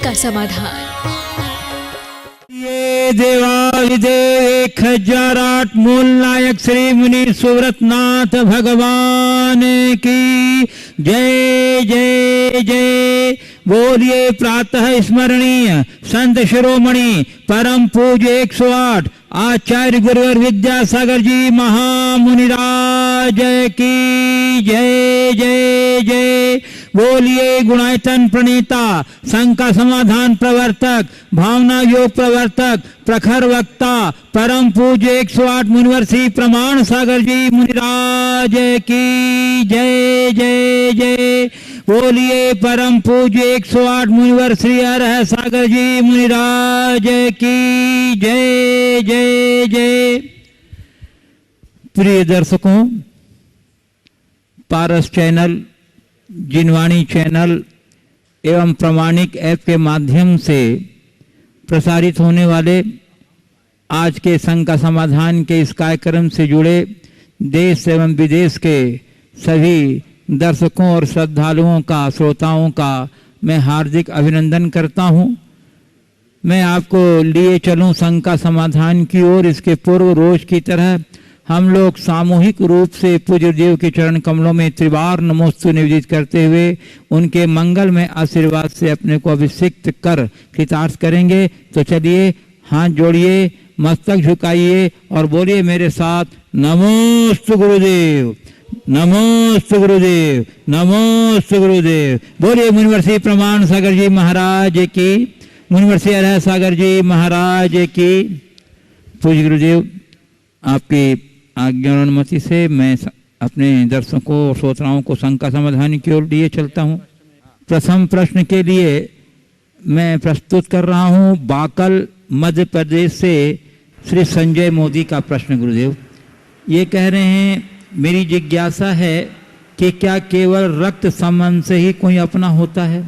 का समाधान। ये देवादिदेव 1008 मूल नायक श्री मुनि सुव्रतनाथ भगवान की जय जय जय। बोलिए प्रातः स्मरणीय संत शिरोमणि परम पूज्य 108 आचार्य गुरुवर विद्यासागर जी महामुनिराज की जय जय जय। बोलिए गुणायतन प्रणेता संघ का समाधान प्रवर्तक भावना योग प्रवर्तक प्रखर वक्ता परम पूज्य 108 मुनिवर श्री प्रमाण सागर जी मुनिराज की जय जय जय। बोलिए परम पूज्य 108 मुनिवर श्री हरह सागर जी मुनिराज की जय जय जय। प्रिय दर्शकों, पारस चैनल, जिनवाणी चैनल एवं प्रमाणिक ऐप के माध्यम से प्रसारित होने वाले आज के संघ का समाधान के इस कार्यक्रम से जुड़े देश एवं विदेश के सभी दर्शकों और श्रद्धालुओं का, श्रोताओं का मैं हार्दिक अभिनंदन करता हूं। मैं आपको लिए चलूं संघ का समाधान की ओर। इसके पूर्व रोज की तरह हम लोग सामूहिक रूप से पूज्य देव के चरण कमलों में त्रिवार नमोस्तु निवेदित करते हुए उनके मंगल में आशीर्वाद से अपने को अभिषिक्त कर कृतार्थ करेंगे। तो चलिए हाथ जोड़िए, मस्तक झुकाइए और बोलिए मेरे साथ, नमोस्तु गुरुदेव, नमोस्तु गुरुदेव, नमोस्तु गुरुदेव। बोलिए मुनिवर श्री प्रमाण सागर जी महाराज की, मुनिवर श्री हरह सागर जी महाराज की। पूज्य गुरुदेव, आपकी आज्ञा और अनुमति से मैं अपने दर्शकों और श्रोताओं को संघ का समाधान की ओर लिए चलता हूँ। प्रथम प्रश्न के लिए मैं प्रस्तुत कर रहा हूँ बाकल मध्य प्रदेश से श्री संजय मोदी का प्रश्न। गुरुदेव ये कह रहे हैं, मेरी जिज्ञासा है कि क्या केवल रक्त संबंध से ही कोई अपना होता है?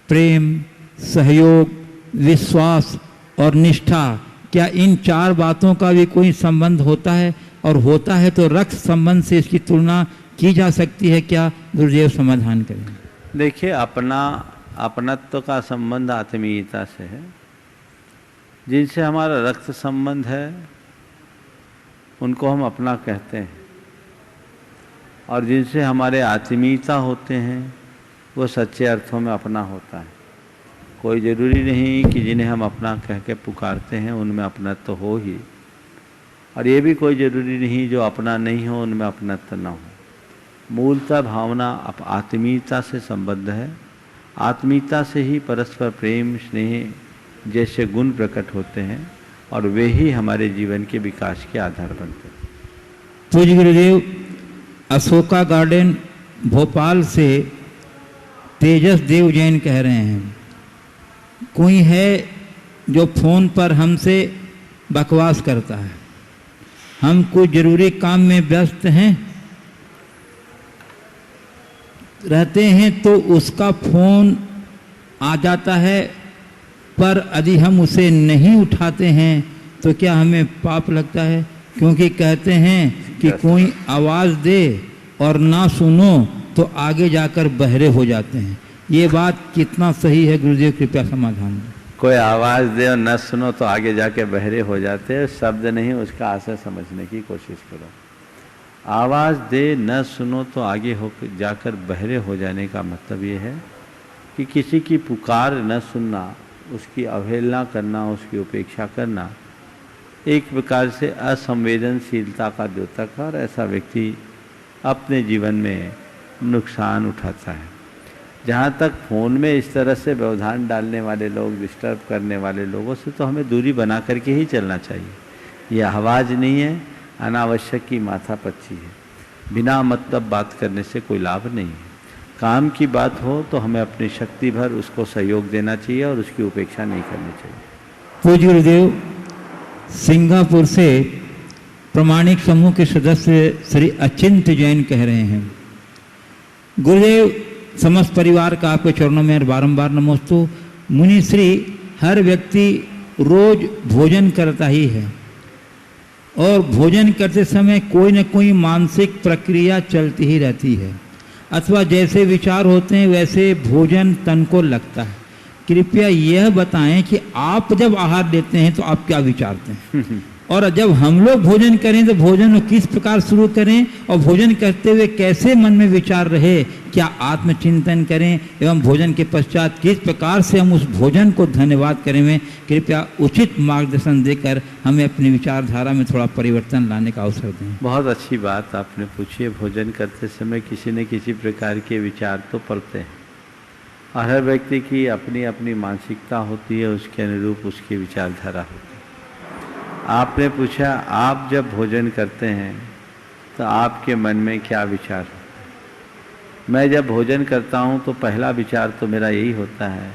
प्रेम, सहयोग, विश्वास और निष्ठा, क्या इन चार बातों का भी कोई संबंध होता है? और होता है तो रक्त संबंध से इसकी तुलना की जा सकती है क्या? गुरुदेव समाधान करें। देखिए, अपनत्व का संबंध आत्मीयता से है। जिनसे हमारा रक्त संबंध है उनको हम अपना कहते हैं, और जिनसे हमारे आत्मीयता होते हैं वो सच्चे अर्थों में अपना होता है। कोई ज़रूरी नहीं कि जिन्हें हम अपना कह के पुकारते हैं उनमें अपनत्व तो हो ही, और ये भी कोई ज़रूरी नहीं जो अपना नहीं हो उनमें अपनत्व न हो। मूलतः भावना आत्मीयता से संबद्ध है। आत्मीयता से ही परस्पर प्रेम, स्नेह जैसे गुण प्रकट होते हैं, और वे ही हमारे जीवन के विकास के आधार बनते हैं। पूज्य गुरुदेव, अशोका गार्डन भोपाल से तेजस देव जैन कह रहे हैं, कोई है जो फ़ोन पर हमसे बकवास करता है, हम कुछ ज़रूरी काम में व्यस्त रहते हैं तो उसका फ़ोन आ जाता है, पर यदि हम उसे नहीं उठाते हैं तो क्या हमें पाप लगता है? क्योंकि कहते हैं कि कोई आवाज़ दे और ना सुनो तो आगे जाकर बहरे हो जाते हैं। ये बात कितना सही है गुरुदेव, कृपया समाधान दें। कोई आवाज़ दे और न सुनो तो आगे जाके बहरे हो जाते हैं, शब्द नहीं उसका असर समझने की कोशिश करो। आवाज़ दे न सुनो तो आगे हो जाकर बहरे हो जाने का मतलब ये है कि किसी की पुकार न सुनना, उसकी अवहेलना करना, उसकी उपेक्षा करना एक प्रकार से असंवेदनशीलता का द्योतक है, और ऐसा व्यक्ति अपने जीवन में नुकसान उठाता है। जहाँ तक फ़ोन में इस तरह से व्यवधान डालने वाले लोग, डिस्टर्ब करने वाले लोगों से तो हमें दूरी बना करके ही चलना चाहिए। ये आवाज़ नहीं है, अनावश्यक की माथापच्ची है। बिना मतलब बात करने से कोई लाभ नहीं है। काम की बात हो तो हमें अपनी शक्ति भर उसको सहयोग देना चाहिए और उसकी उपेक्षा नहीं करनी चाहिए। पूज्य गुरुदेव, सिंगापुर से प्रमाणिक समूह के सदस्य श्री अचिंत जैन कह रहे हैं, गुरुदेव समस्त परिवार का आपके चरणों में बारंबार नमोस्तु। मुनि श्री, हर व्यक्ति रोज भोजन करता ही है और भोजन करते समय कोई न कोई मानसिक प्रक्रिया चलती ही रहती है, अथवा जैसे विचार होते हैं वैसे भोजन तन को लगता है। कृपया यह बताएं कि आप जब आहार लेते हैं तो आप क्या विचारते हैं, और जब हम लोग भोजन करें तो भोजन को किस प्रकार शुरू करें, और भोजन करते हुए कैसे मन में विचार रहे, क्या आत्मचिंतन करें, एवं भोजन के पश्चात किस प्रकार से हम उस भोजन को धन्यवाद करें में कृपया उचित मार्गदर्शन देकर हमें अपनी विचारधारा में थोड़ा परिवर्तन लाने का अवसर दें। बहुत अच्छी बात आपने पूछी है। भोजन करते समय किसी न किसी प्रकार के विचार तो पड़ते हैं, और हर व्यक्ति की अपनी अपनी मानसिकता होती है, उसके अनुरूप उसकी विचारधारा होती है। आपने पूछा आप जब भोजन करते हैं तो आपके मन में क्या विचार होता है। मैं जब भोजन करता हूँ तो पहला विचार तो मेरा यही होता है,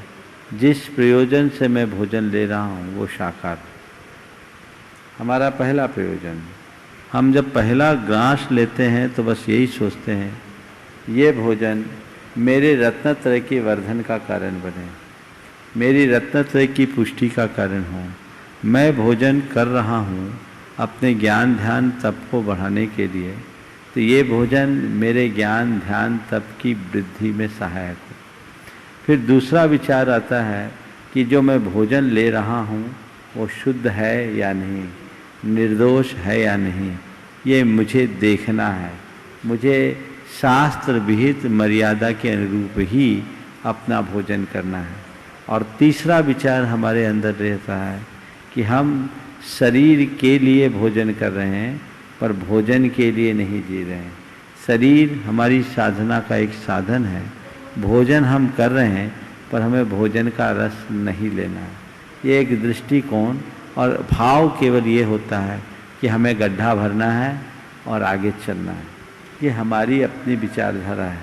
जिस प्रयोजन से मैं भोजन ले रहा हूँ वो साकार है। हमारा पहला प्रयोजन, हम जब पहला ग्रास लेते हैं तो बस यही सोचते हैं, ये भोजन मेरे रत्नत्रय के वर्धन का कारण बने, मेरी रत्नत्रय की पुष्टि का कारण हो। मैं भोजन कर रहा हूँ अपने ज्ञान ध्यान तप को बढ़ाने के लिए, तो ये भोजन मेरे ज्ञान ध्यान तप की वृद्धि में सहायक हो। फिर दूसरा विचार आता है कि जो मैं भोजन ले रहा हूँ वो शुद्ध है या नहीं, निर्दोष है या नहीं, ये मुझे देखना है। मुझे शास्त्र विहित मर्यादा के अनुरूप ही अपना भोजन करना है। और तीसरा विचार हमारे अंदर रहता है कि हम शरीर के लिए भोजन कर रहे हैं पर भोजन के लिए नहीं जी रहे हैं। शरीर हमारी साधना का एक साधन है, भोजन हम कर रहे हैं पर हमें भोजन का रस नहीं लेना है। ये एक दृष्टिकोण और भाव केवल ये होता है कि हमें गड्ढा भरना है और आगे चलना है। ये हमारी अपनी विचारधारा है।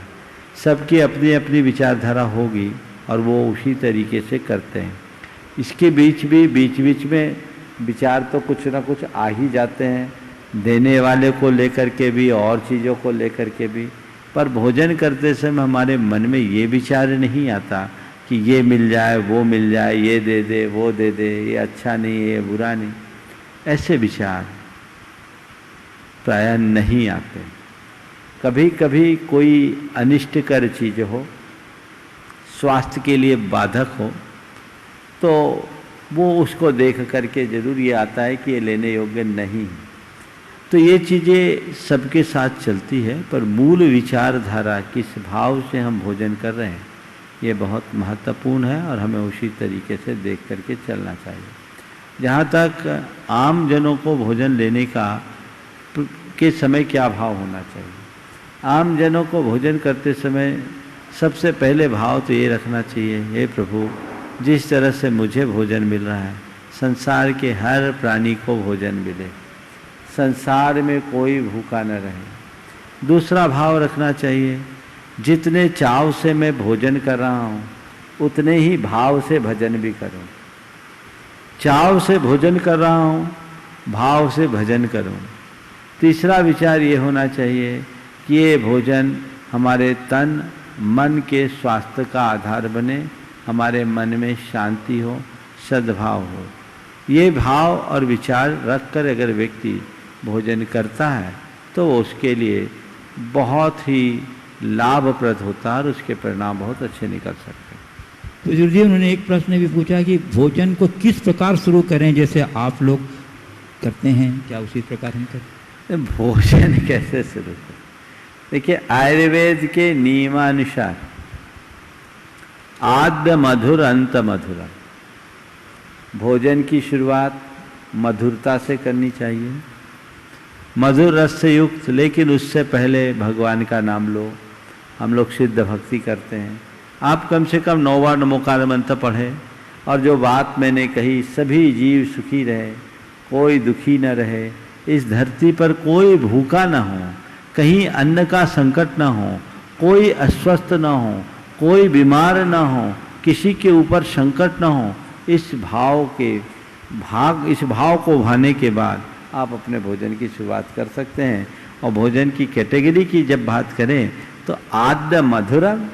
सबकी अपनी अपनी विचारधारा होगी और वो उसी तरीके से करते हैं। इसके बीच में विचार तो कुछ ना कुछ आ ही जाते हैं, देने वाले को लेकर के भी और चीज़ों को लेकर के भी। पर भोजन करते समय हमारे मन में ये विचार नहीं आता कि ये मिल जाए वो मिल जाए, ये दे दे वो दे दे, ये अच्छा नहीं ये बुरा नहीं, ऐसे विचार प्रायः नहीं आते। कभी कभी कोई अनिष्टकर चीज़ हो, स्वास्थ्य के लिए बाधक हो, तो वो उसको देख करके जरूर ये आता है कि ये लेने योग्य नहीं। तो ये चीज़ें सबके साथ चलती है, पर मूल विचारधारा किस भाव से हम भोजन कर रहे हैं ये बहुत महत्वपूर्ण है और हमें उसी तरीके से देख करके चलना चाहिए। जहाँ तक आम जनों को भोजन लेने के समय क्या भाव होना चाहिए, आम जनों को भोजन करते समय सबसे पहले भाव तो ये रखना चाहिए, हे प्रभु जिस तरह से मुझे भोजन मिल रहा है संसार के हर प्राणी को भोजन मिले, संसार में कोई भूखा न रहे। दूसरा भाव रखना चाहिए, जितने चाव से मैं भोजन कर रहा हूँ उतने ही भाव से भजन भी करूँ। चाव से भोजन कर रहा हूँ, भाव से भजन करूँ। तीसरा विचार ये होना चाहिए कि ये भोजन हमारे तन मन के स्वास्थ्य का आधार बने, हमारे मन में शांति हो, सद्भाव हो। ये भाव और विचार रखकर अगर व्यक्ति भोजन करता है तो उसके लिए बहुत ही लाभप्रद होता है और उसके परिणाम बहुत अच्छे निकल सकते हैं। तो गुरुजी उन्होंने एक प्रश्न भी पूछा कि भोजन को किस प्रकार शुरू करें, जैसे आप लोग करते हैं क्या उसी प्रकार हम करें? भोजन कैसे शुरू करें? देखिए, आयुर्वेद के नियमानुसार आद्य मधुर अंत मधुर, भोजन की शुरुआत मधुरता से करनी चाहिए, मधुर रस से युक्त, लेकिन उससे पहले भगवान का नाम लो। हम लोग सिद्ध भक्ति करते हैं, आप कम से कम 9 बार नमोकार मंत्र पढ़ें। और जो बात मैंने कही, सभी जीव सुखी रहे, कोई दुखी न रहे, इस धरती पर कोई भूखा न हो, कहीं अन्न का संकट न हो, कोई अस्वस्थ न हो, कोई बीमार न हो, किसी के ऊपर संकट न हो, इस भाव को भाने के बाद आप अपने भोजन की शुरुआत कर सकते हैं। और भोजन की कैटेगरी की जब बात करें तो आद्य मधुरम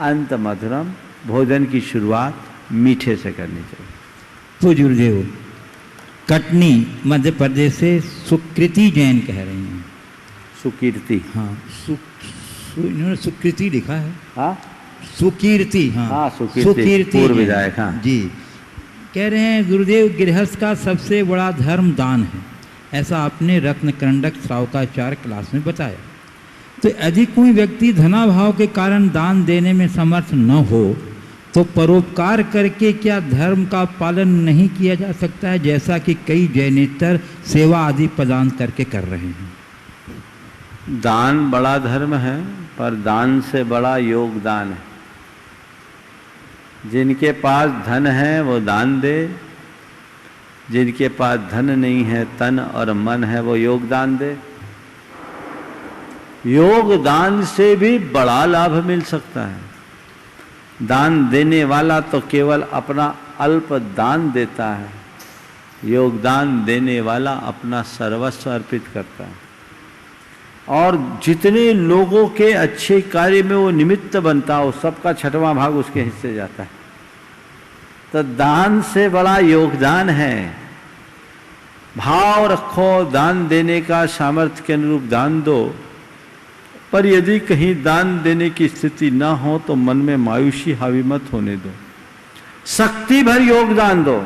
अंत मधुरम, भोजन की शुरुआत मीठे से करनी चाहिए। तो गुरुदेव, कटनी मध्य प्रदेश से सुकृति जैन कह रही हैं। सुकीर्ति, हाँ, इन्होंने सुकृति लिखा है। हाँ, सुकीर्ति, हाँ सुकीर्ति पूर्व विधायक, हाँ जी, कह रहे हैं गुरुदेव गृहस्थ का सबसे बड़ा धर्म दान है, ऐसा आपने रत्न कंडक श्रावकाचार्य क्लास में बताया। तो यदि कोई व्यक्ति धनाभाव के कारण दान देने में समर्थ न हो तो परोपकार करके क्या धर्म का पालन नहीं किया जा सकता है, जैसा कि कई जैनेतर सेवा आदि प्रदान करके कर रहे हैं? दान बड़ा धर्म है, पर दान से बड़ा योगदान है। जिनके पास धन है वो दान दे, जिनके पास धन नहीं है, तन और मन है, वो योगदान दे। योगदान से भी बड़ा लाभ मिल सकता है। दान देने वाला तो केवल अपना अल्प दान देता है, योगदान देने वाला अपना सर्वस्व अर्पित करता है। और जितने लोगों के अच्छे कार्य में वो निमित्त बनता हो, सबका 6वां भाग उसके हिस्से जाता है। तो दान से बड़ा योगदान है। भाव रखो दान देने का, सामर्थ्य के अनुरूप दान दो। पर यदि कहीं दान देने की स्थिति ना हो तो मन में मायूसी हावी मत होने दो, शक्ति भर योगदान दो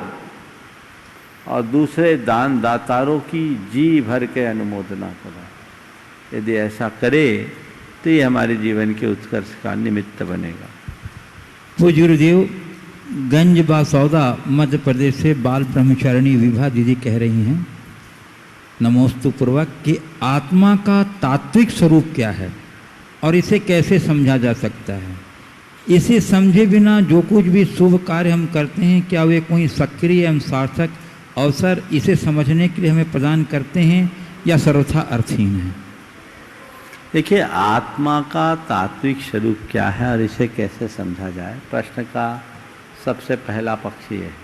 और दूसरे दान दातारों की जी भर के अनुमोदना करो। यदि ऐसा करे तो ये हमारे जीवन के उत्कर्ष का निमित्त बनेगा। पूज्य गुरुदेव, गंज बासौदा मध्य प्रदेश से बाल ब्रह्मचारिणी विभा दीदी कह रही हैं नमोस्तु पूर्वक कि आत्मा का तात्विक स्वरूप क्या है और इसे कैसे समझा जा सकता है। इसे समझे बिना जो कुछ भी शुभ कार्य हम करते हैं, क्या वे कोई सक्रिय एवं सार्थक अवसर इसे समझने के लिए हमें प्रदान करते हैं या सर्वथा अर्थहीन है? देखिए, आत्मा का तात्विक स्वरूप क्या है और इसे कैसे समझा जाए, प्रश्न का सबसे पहला पक्ष ये है।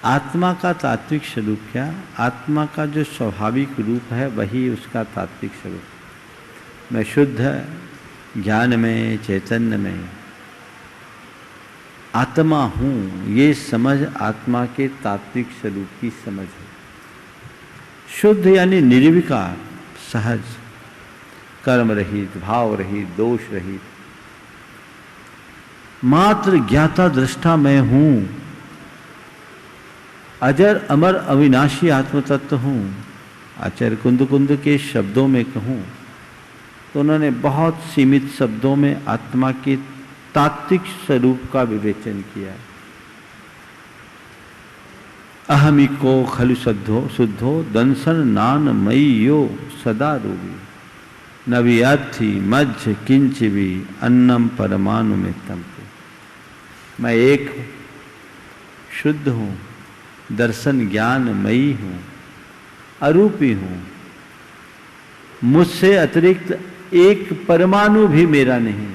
आत्मा का तात्विक स्वरूप क्या? आत्मा का जो स्वाभाविक रूप है वही उसका तात्विक स्वरूप। मैं शुद्ध ज्ञान में, चैतन्य में आत्मा हूँ, ये समझ आत्मा के तात्विक स्वरूप की समझ है। शुद्ध यानी निर्विकार, सहज, कर्म रहित, भाव रहित, दोष रहित, मात्र ज्ञाता दृष्टा मैं हूँ, अजर अमर अविनाशी आत्म तत्व हूँ। आचार्य कुंद कुंद के शब्दों में कहूँ तो उन्होंने बहुत सीमित शब्दों में आत्मा के तात्विक स्वरूप का विवेचन किया। अहमिको खलु शुद्धो दंसन नान मई यो सदा रूपी नवियाथी मध्य किंच भी अन्नम परमाणु में तमते। मैं एक हूँ, शुद्ध हूँ, दर्शन ज्ञान मयी हूँ, अरूपी हूँ, मुझसे अतिरिक्त एक परमाणु भी मेरा नहीं।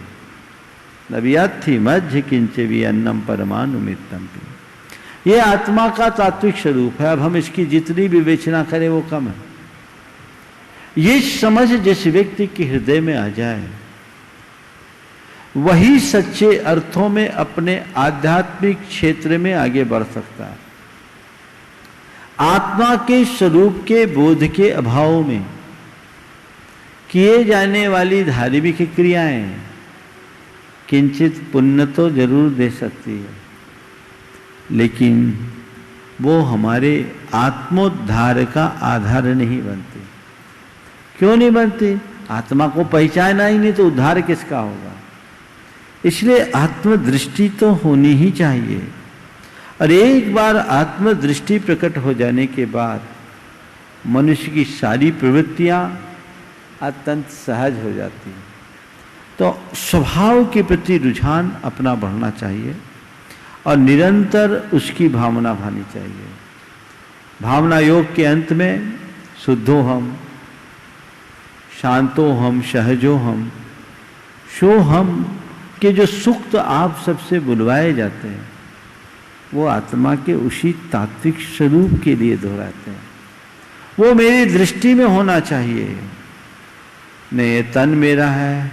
नव्याथी मध्य किंच भी अन्नम परमाणु मित्तम। ये आत्मा का तात्विक स्वरूप है। अब हम इसकी जितनी विवेचना करें वो कम है। ये समझ जिस व्यक्ति के हृदय में आ जाए वही सच्चे अर्थों में अपने आध्यात्मिक क्षेत्र में आगे बढ़ सकता है। आत्मा के स्वरूप के बोध के अभाव में किए जाने वाली धार्मिक क्रियाएं किंचित पुण्य तो जरूर दे सकती है, लेकिन वो हमारे आत्मोद्धार का आधार नहीं बनती। क्यों नहीं बनती? आत्मा को पहचाना ही नहीं तो उद्धार किसका होगा? इसलिए आत्मदृष्टि तो होनी ही चाहिए। और एक बार आत्मदृष्टि प्रकट हो जाने के बाद मनुष्य की सारी प्रवृत्तियां अत्यंत सहज हो जाती हैं। तो स्वभाव के प्रति रुझान अपना बढ़ना चाहिए और निरंतर उसकी भावना भानी चाहिए। भावना योग के अंत में शुद्धो हम, शांतो हम, सहजो हम, शो हम के जो सूक्त आप सबसे बुलवाए जाते हैं वो आत्मा के उसी तात्विक स्वरूप के लिए दोहराते हैं। वो मेरी दृष्टि में होना चाहिए। न ये तन मेरा है,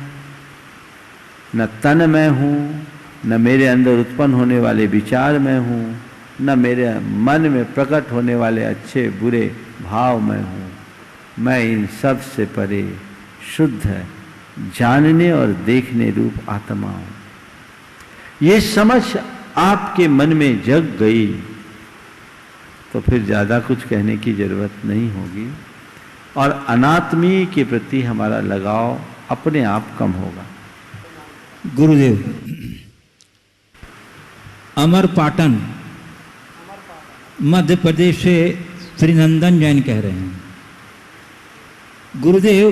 न तन मैं हूँ, न मेरे अंदर उत्पन्न होने वाले विचार मैं हूँ, न मेरे मन में प्रकट होने वाले अच्छे बुरे भाव मैं हूँ। मैं इन सब से परे शुद्ध जानने और देखने रूप आत्मा हूँ। ये समझ आपके मन में जग गई तो फिर ज्यादा कुछ कहने की जरूरत नहीं होगी और अनात्मी के प्रति हमारा लगाव अपने आप कम होगा। गुरुदेव, अमर पाटन मध्य प्रदेश से श्री नंदन जैन कह रहे हैं, गुरुदेव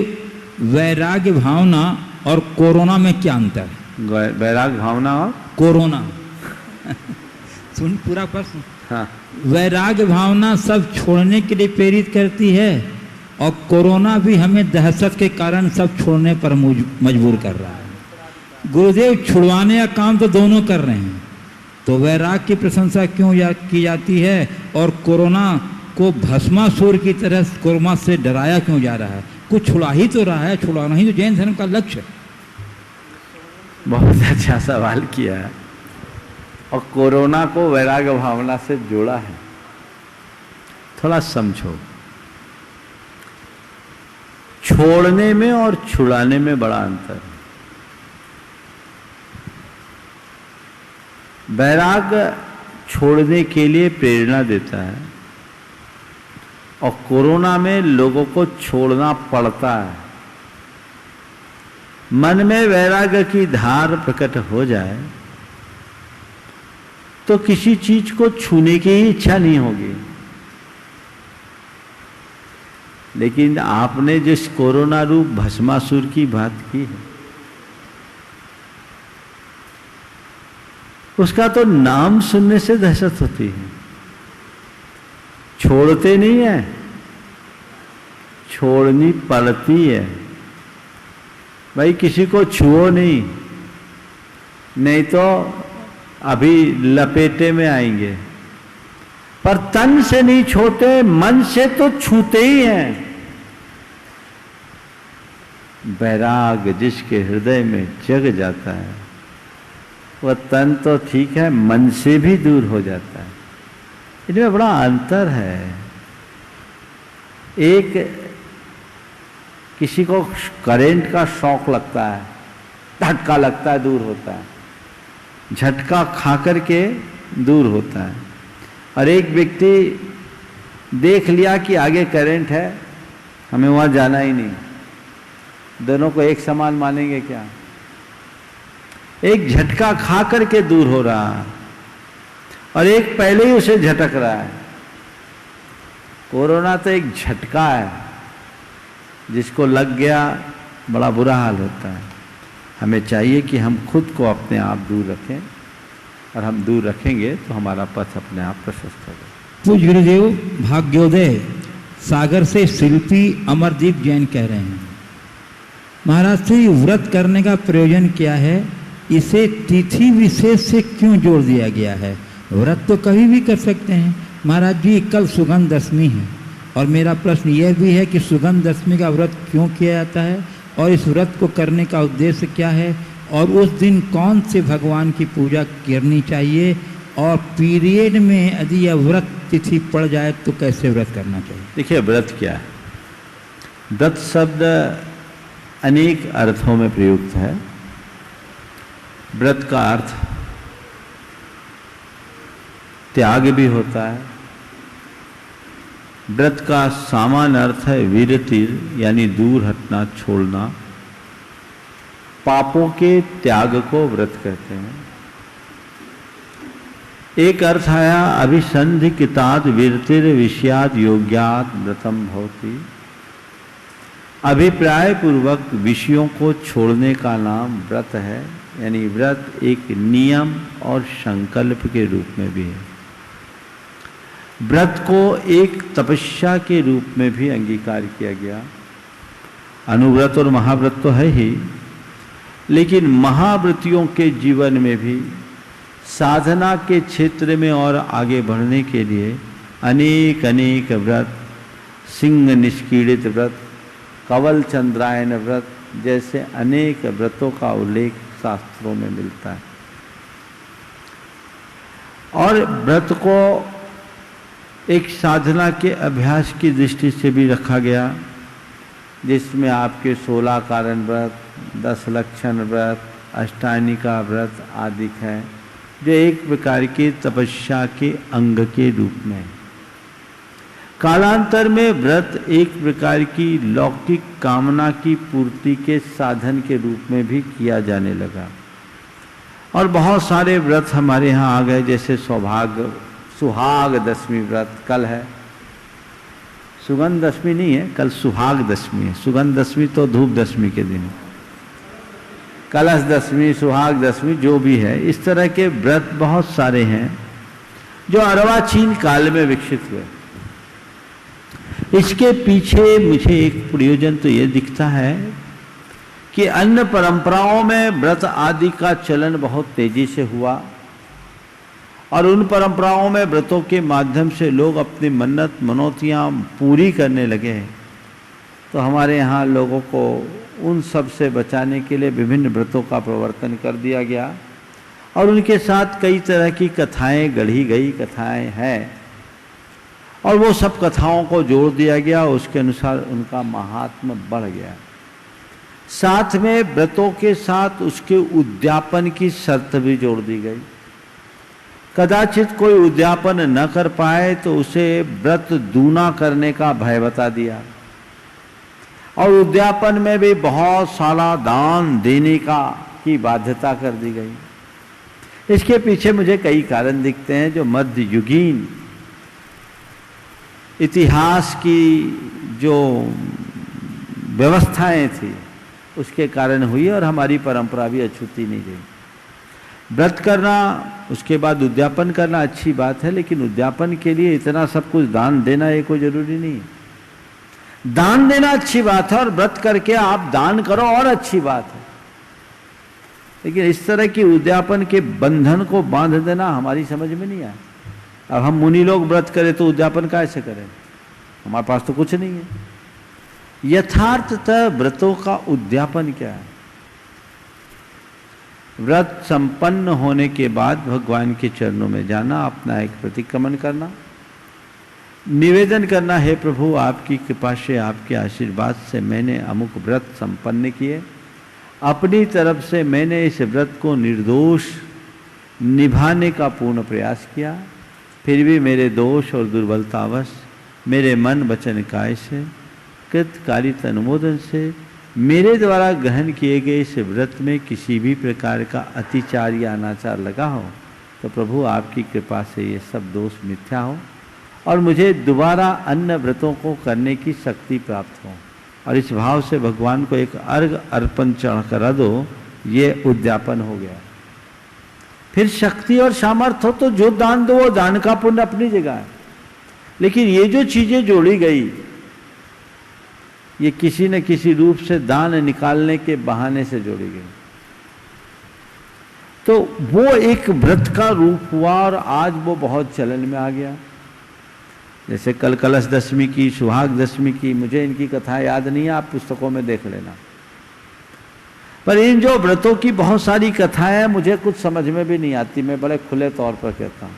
वैराग्य भावना और कोरोना में क्या अंतर है? वैराग्य भावना और कोरोना सुन पूरा प्रश्न। हाँ, वैराग्य भावना सब छोड़ने के लिए प्रेरित करती है और कोरोना भी हमें दहशत के कारण सब छोड़ने पर मजबूर कर रहा है। गुरुदेव छुड़वाने का काम तो दोनों कर रहे हैं, तो वैराग्य की प्रशंसा क्यों की जाती है और कोरोना को भस्मासुर की तरह कोरोना से डराया क्यों जा रहा है? कुछ छुड़ा ही तो रहा है, छुड़ाना ही तो जैन धर्म का लक्ष्य है। बहुत अच्छा सवाल किया है और कोरोना को वैराग्य भावना से जोड़ा है। थोड़ा समझो, छोड़ने में और छुड़ाने में बड़ा अंतर है। वैराग्य छोड़ने के लिए प्रेरणा देता है और कोरोना में लोगों को छोड़ना पड़ता है। मन में वैराग्य की धार प्रकट हो जाए तो किसी चीज को छूने की ही इच्छा नहीं होगी। लेकिन आपने जिस कोरोना रूप भस्मासुर की बात की है, उसका तो नाम सुनने से दहशत होती है। छोड़ते नहीं है, छोड़नी पड़ती है। भाई किसी को छुओ नहीं, नहीं तो अभी लपेटे में आएंगे। पर तन से नहीं छोड़ते, मन से तो छूते ही हैं। वैराग जिसके हृदय में जग जाता है वह तन तो ठीक है, मन से भी दूर हो जाता है। इनमें बड़ा अंतर है। एक किसी को करंट का शौक लगता है, झटका लगता है, दूर होता है, झटका खा करके दूर होता है। और एक व्यक्ति देख लिया कि आगे करंट है, हमें वहां जाना ही नहीं। दोनों को एक समान मानेंगे क्या? एक झटका खा करके दूर हो रहा है और एक पहले ही उसे झटक रहा है। कोरोना तो एक झटका है, जिसको लग गया बड़ा बुरा हाल होता है। हमें चाहिए कि हम खुद को अपने आप दूर रखें और हम दूर रखेंगे तो हमारा पथ अपने आप प्रशस्त होगा। पूज्य गुरुदेव, भाग्योदय सागर से शिल्पी अमरदीप जैन कह रहे हैं, महाराज श्री व्रत करने का प्रयोजन क्या है? इसे तिथि विशेष से क्यों जोड़ दिया गया है? व्रत तो कभी भी कर सकते हैं। महाराज जी, कल सुगंध दशमी है और मेरा प्रश्न यह भी है कि सुगंध दशमी का व्रत क्यों किया जाता है और इस व्रत को करने का उद्देश्य क्या है और उस दिन कौन से भगवान की पूजा करनी चाहिए और पीरियड में यदि यह व्रत तिथि पड़ जाए तो कैसे व्रत करना चाहिए? देखिए, व्रत क्या है? व्रत शब्द अनेक अर्थों में प्रयुक्त है। व्रत का अर्थ त्याग भी होता है। व्रत का सामान्य अर्थ है विरतिर, यानी दूर हटना, छोड़ना। पापों के त्याग को व्रत कहते हैं। एक अर्थ आया अभिसंधिकिताद विरतिर विषयाद योग्यात व्रतम भवति। अभिप्राय पूर्वक विषयों को छोड़ने का नाम व्रत है, यानी व्रत एक नियम और संकल्प के रूप में भी है। व्रत को एक तपस्या के रूप में भी अंगीकार किया गया। अनुव्रत और महाव्रत तो है ही, लेकिन महाव्रतियों के जीवन में भी साधना के क्षेत्र में और आगे बढ़ने के लिए अनेक अनेक व्रत, सिंह निष्कीड़ित व्रत, कवल चंद्रायन व्रत जैसे अनेक व्रतों का उल्लेख शास्त्रों में मिलता है। और व्रत को एक साधना के अभ्यास की दृष्टि से भी रखा गया, जिसमें आपके 16 कारण व्रत, 10 लक्षण व्रत, अष्टायनिका व्रत आदि हैं। जो एक प्रकार की तपस्या के अंग के रूप में है। कालांतर में व्रत एक प्रकार की लौकिक कामना की पूर्ति के साधन के रूप में भी किया जाने लगा और बहुत सारे व्रत हमारे यहाँ आ गए, जैसे सुहाग दशमी व्रत कल है। सुगंध दशमी नहीं है, कल सुहाग दशमी है। सुगंध दशमी तो धूप दशमी के दिन, कलश दशमी, सुहाग दशमी जो भी है, इस तरह के व्रत बहुत सारे हैं जो अर्वाचीन काल में विकसित हुए। इसके पीछे मुझे एक प्रयोजन तो ये दिखता है कि अन्य परंपराओं में व्रत आदि का चलन बहुत तेजी से हुआ और उन परंपराओं में व्रतों के माध्यम से लोग अपनी मन्नत मनौतियाँ पूरी करने लगे हैं। तो हमारे यहाँ लोगों को उन सब से बचाने के लिए विभिन्न व्रतों का प्रवर्तन कर दिया गया और उनके साथ कई तरह की कथाएं गढ़ी गई कथाएं हैं और वो सब कथाओं को जोड़ दिया गया, उसके अनुसार उनका महात्म्य बढ़ गया। साथ में व्रतों के साथ उसके उद्यापन की शर्त भी जोड़ दी गई। कदाचित कोई उद्यापन न कर पाए तो उसे व्रत दूना करने का भय बता दिया और उद्यापन में भी बहुत सारा दान देने की बाध्यता कर दी गई। इसके पीछे मुझे कई कारण दिखते हैं जो मध्ययुगीन इतिहास की जो व्यवस्थाएं थी उसके कारण हुई और हमारी परंपरा भी अछूती नहीं गई। व्रत करना, उसके बाद उद्यापन करना अच्छी बात है, लेकिन उद्यापन के लिए इतना सब कुछ दान देना ये कोई जरूरी नहीं है। दान देना अच्छी बात है और व्रत करके आप दान करो और अच्छी बात है, लेकिन इस तरह की उद्यापन के बंधन को बांध देना हमारी समझ में नहीं आया। अब हम मुनि लोग व्रत करें तो उद्यापन कैसे करें? हमारे पास तो कुछ नहीं है। यथार्थतः व्रतों का उद्यापन क्या है? व्रत संपन्न होने के बाद भगवान के चरणों में जाना, अपना एक प्रतिक्रमण करना, निवेदन करना, हे प्रभु आपकी कृपा से, आपके आशीर्वाद से मैंने अमुक व्रत संपन्न किए, अपनी तरफ से मैंने इस व्रत को निर्दोष निभाने का पूर्ण प्रयास किया, फिर भी मेरे दोष और दुर्बलतावश मेरे मन वचन काय से कृत कारित अनुमोदन से मेरे द्वारा ग्रहण किए गए इस व्रत में किसी भी प्रकार का अतिचार या अनाचार लगा हो तो प्रभु आपकी कृपा से ये सब दोष मिथ्या हो और मुझे दोबारा अन्य व्रतों को करने की शक्ति प्राप्त हो। और इस भाव से भगवान को एक अर्घ अर्पण चढ़ करा दो, ये उद्यापन हो गया। फिर शक्ति और सामर्थ्य हो तो जो दान दो वो दान का पुण्य अपनी जगह है, लेकिन ये जो चीजें जोड़ी गई ये किसी न किसी रूप से दान निकालने के बहाने से जोड़ी गई, तो वो एक व्रत का रूप हुआ और आज वो बहुत चलन में आ गया। जैसे कल कलश दशमी की, सुहाग दशमी की, मुझे इनकी कथा याद नहीं है, आप पुस्तकों में देख लेना। पर इन जो व्रतों की बहुत सारी कथाएं मुझे कुछ समझ में भी नहीं आती, मैं बड़े खुले तौर पर कहता हूं।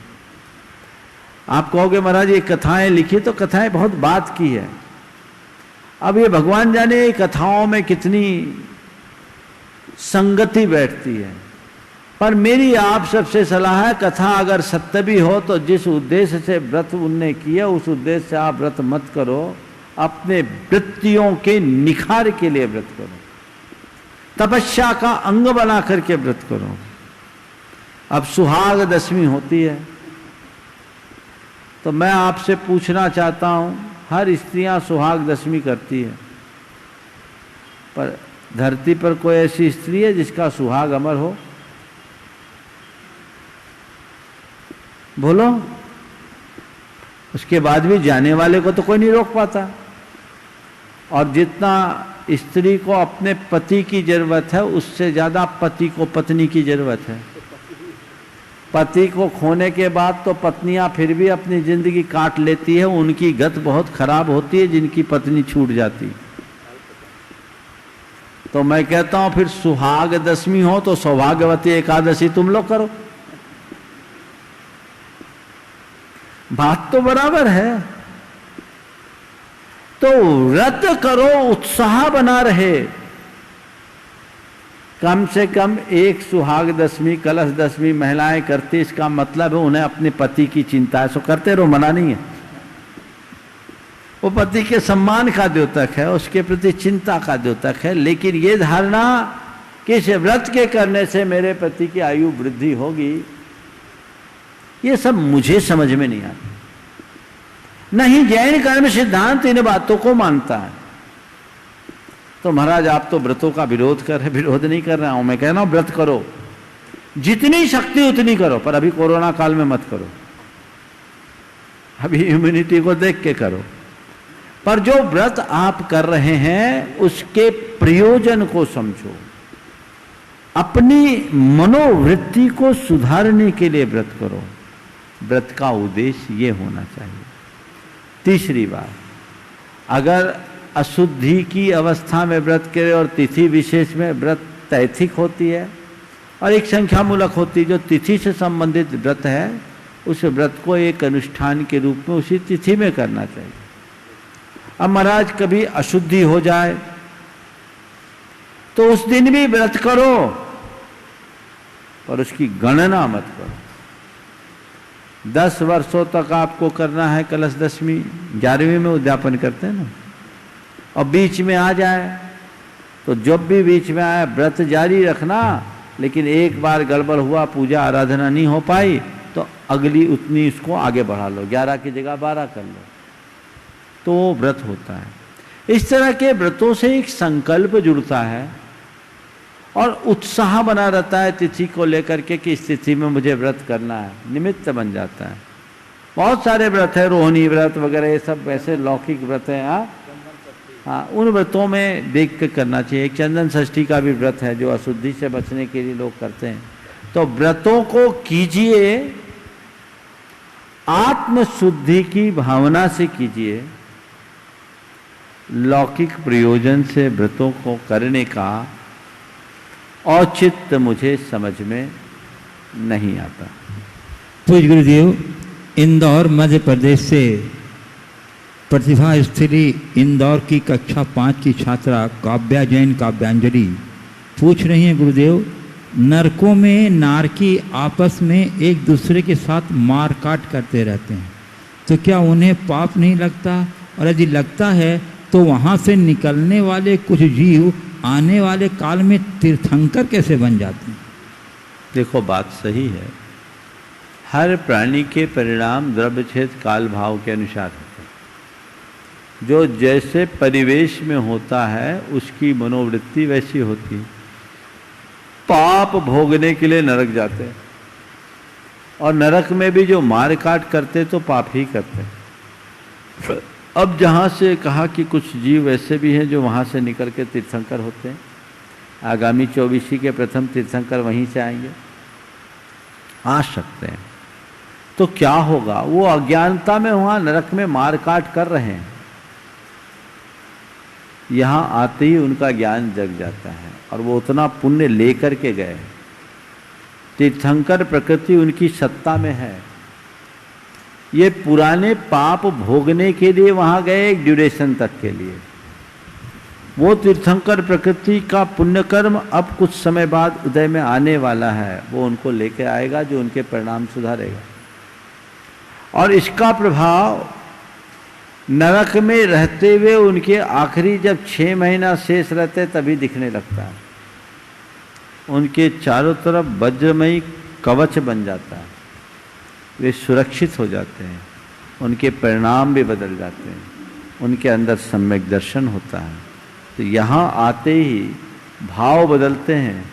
आप कहोगे महाराज ये कथाएं लिखी, तो कथाएं बहुत बात की है। अब ये भगवान जाने कथाओं में कितनी संगति बैठती है, पर मेरी आप सबसे सलाह है, कथा अगर सत्य भी हो तो जिस उद्देश्य से व्रत उनने किया उस उद्देश्य से आप व्रत मत करो, अपने वृत्तियों के निखार के लिए व्रत करो, तपस्या का अंग बना करके व्रत करो। अब सुहाग दशमी होती है तो मैं आपसे पूछना चाहता हूं, हर स्त्रियां सुहाग दशमी करती है, पर धरती पर कोई ऐसी स्त्री है जिसका सुहाग अमर हो? बोलो। उसके बाद भी जाने वाले को तो कोई नहीं रोक पाता। और जितना स्त्री को अपने पति की जरूरत है उससे ज्यादा पति को पत्नी की जरूरत है। पति को खोने के बाद तो पत्नियां फिर भी अपनी जिंदगी काट लेती है, उनकी गत बहुत खराब होती है जिनकी पत्नी छूट जाती। तो मैं कहता हूं फिर सुहाग दशमी हो तो सौभाग्यवती एकादशी तुम लोग करो। बात तो बराबर है। तो व्रत करो, उत्साह बना रहे। कम से कम एक सुहाग दशमी कलश दशमी महिलाएं करती, इसका मतलब है उन्हें अपने पति की चिंता है। सो करते रहो, मना नहीं है। वो पति के सम्मान का द्योतक है, उसके प्रति चिंता का द्योतक है। लेकिन ये धारणा कि इस व्रत के करने से मेरे पति की आयु वृद्धि होगी, ये सब मुझे समझ में नहीं आता। नहीं, जैन कर्म सिद्धांत इन बातों को मानता है। तो महाराज आप तो व्रतों का विरोध कर रहे। विरोध नहीं कर रहा हूं, मैं कह रहा हूं व्रत करो, जितनी शक्ति उतनी करो, पर अभी कोरोना काल में मत करो, अभी इम्यूनिटी को देख के करो। पर जो व्रत आप कर रहे हैं उसके प्रयोजन को समझो, अपनी मनोवृत्ति को सुधारने के लिए व्रत करो। व्रत का उद्देश्य ये होना चाहिए। तीसरी बात, अगर अशुद्धि की अवस्था में व्रत करे और तिथि विशेष में व्रत तैथिक होती है और एक संख्या मूलक होती है, जो तिथि से संबंधित व्रत है उस व्रत को एक अनुष्ठान के रूप में उसी तिथि में करना चाहिए। अब महाराज कभी अशुद्धि हो जाए तो उस दिन भी व्रत करो, पर उसकी गणना मत करो। 10 वर्षों तक आपको करना है कलश दशमी, 11वीं में उद्यापन करते हैं ना, और बीच में आ जाए तो जब भी बीच में आए व्रत जारी रखना। लेकिन एक बार गड़बड़ हुआ, पूजा आराधना नहीं हो पाई, तो अगली उतनी इसको आगे बढ़ा लो, 11 की जगह 12 कर लो, तो व्रत होता है। इस तरह के व्रतों से एक संकल्प जुड़ता है और उत्साह बना रहता है तिथि को लेकर के कि इस तिथि में मुझे व्रत करना है, निमित्त बन जाता है। बहुत सारे व्रत है, रोहिणी व्रत वगैरह, ये सब ऐसे लौकिक व्रत हैं। हाँ, उन व्रतों में देख के करना चाहिए। एक चंदन षष्ठी का भी व्रत है जो अशुद्धि से बचने के लिए लोग करते हैं। तो व्रतों को कीजिए, आत्मशुद्धि की भावना से कीजिए। लौकिक प्रयोजन से व्रतों को करने का औचित्य मुझे समझ में नहीं आता। पूज्य गुरुदेव, इंदौर मध्य प्रदेश से प्रतिभा स्त्री इंदौर की कक्षा 5 की छात्रा काव्या जैन काव्यांजलि पूछ रही हैं, गुरुदेव नरकों में नारकी आपस में एक दूसरे के साथ मारकाट करते रहते हैं, तो क्या उन्हें पाप नहीं लगता? और यदि लगता है तो वहाँ से निकलने वाले कुछ जीव आने वाले काल में तीर्थंकर कैसे बन जाते हैं? देखो, बात सही है। हर प्राणी के परिणाम द्रव्य क्षेत्र काल भाव के अनुसार होते हैं। जो जैसे परिवेश में होता है उसकी मनोवृत्ति वैसी होती है। पाप भोगने के लिए नरक जाते हैं, और नरक में भी जो मार काट करते तो पाप ही करते हैं। अब जहाँ से कहा कि कुछ जीव ऐसे भी हैं जो वहाँ से निकल के तीर्थंकर होते हैं, आगामी 24 के प्रथम तीर्थंकर वहीं से आएंगे, आ सकते हैं। तो क्या होगा? वो अज्ञानता में वहाँ नरक में मार काट कर रहे हैं, यहाँ आते ही उनका ज्ञान जग जाता है और वो उतना पुण्य लेकर के गए। तीर्थंकर प्रकृति उनकी सत्ता में है। ये पुराने पाप भोगने के लिए वहां गए एक ड्यूरेशन तक के लिए। वो तीर्थंकर प्रकृति का पुण्यकर्म अब कुछ समय बाद उदय में आने वाला है, वो उनको लेकर आएगा जो उनके परिणाम सुधारेगा। और इसका प्रभाव नरक में रहते हुए उनके आखिरी जब 6 महीना शेष रहते तभी दिखने लगता है। उनके चारों तरफ वज्रमयी कवच बन जाता है, वे सुरक्षित हो जाते हैं, उनके परिणाम भी बदल जाते हैं, उनके अंदर सम्यक दर्शन होता है। तो यहाँ आते ही भाव बदलते हैं,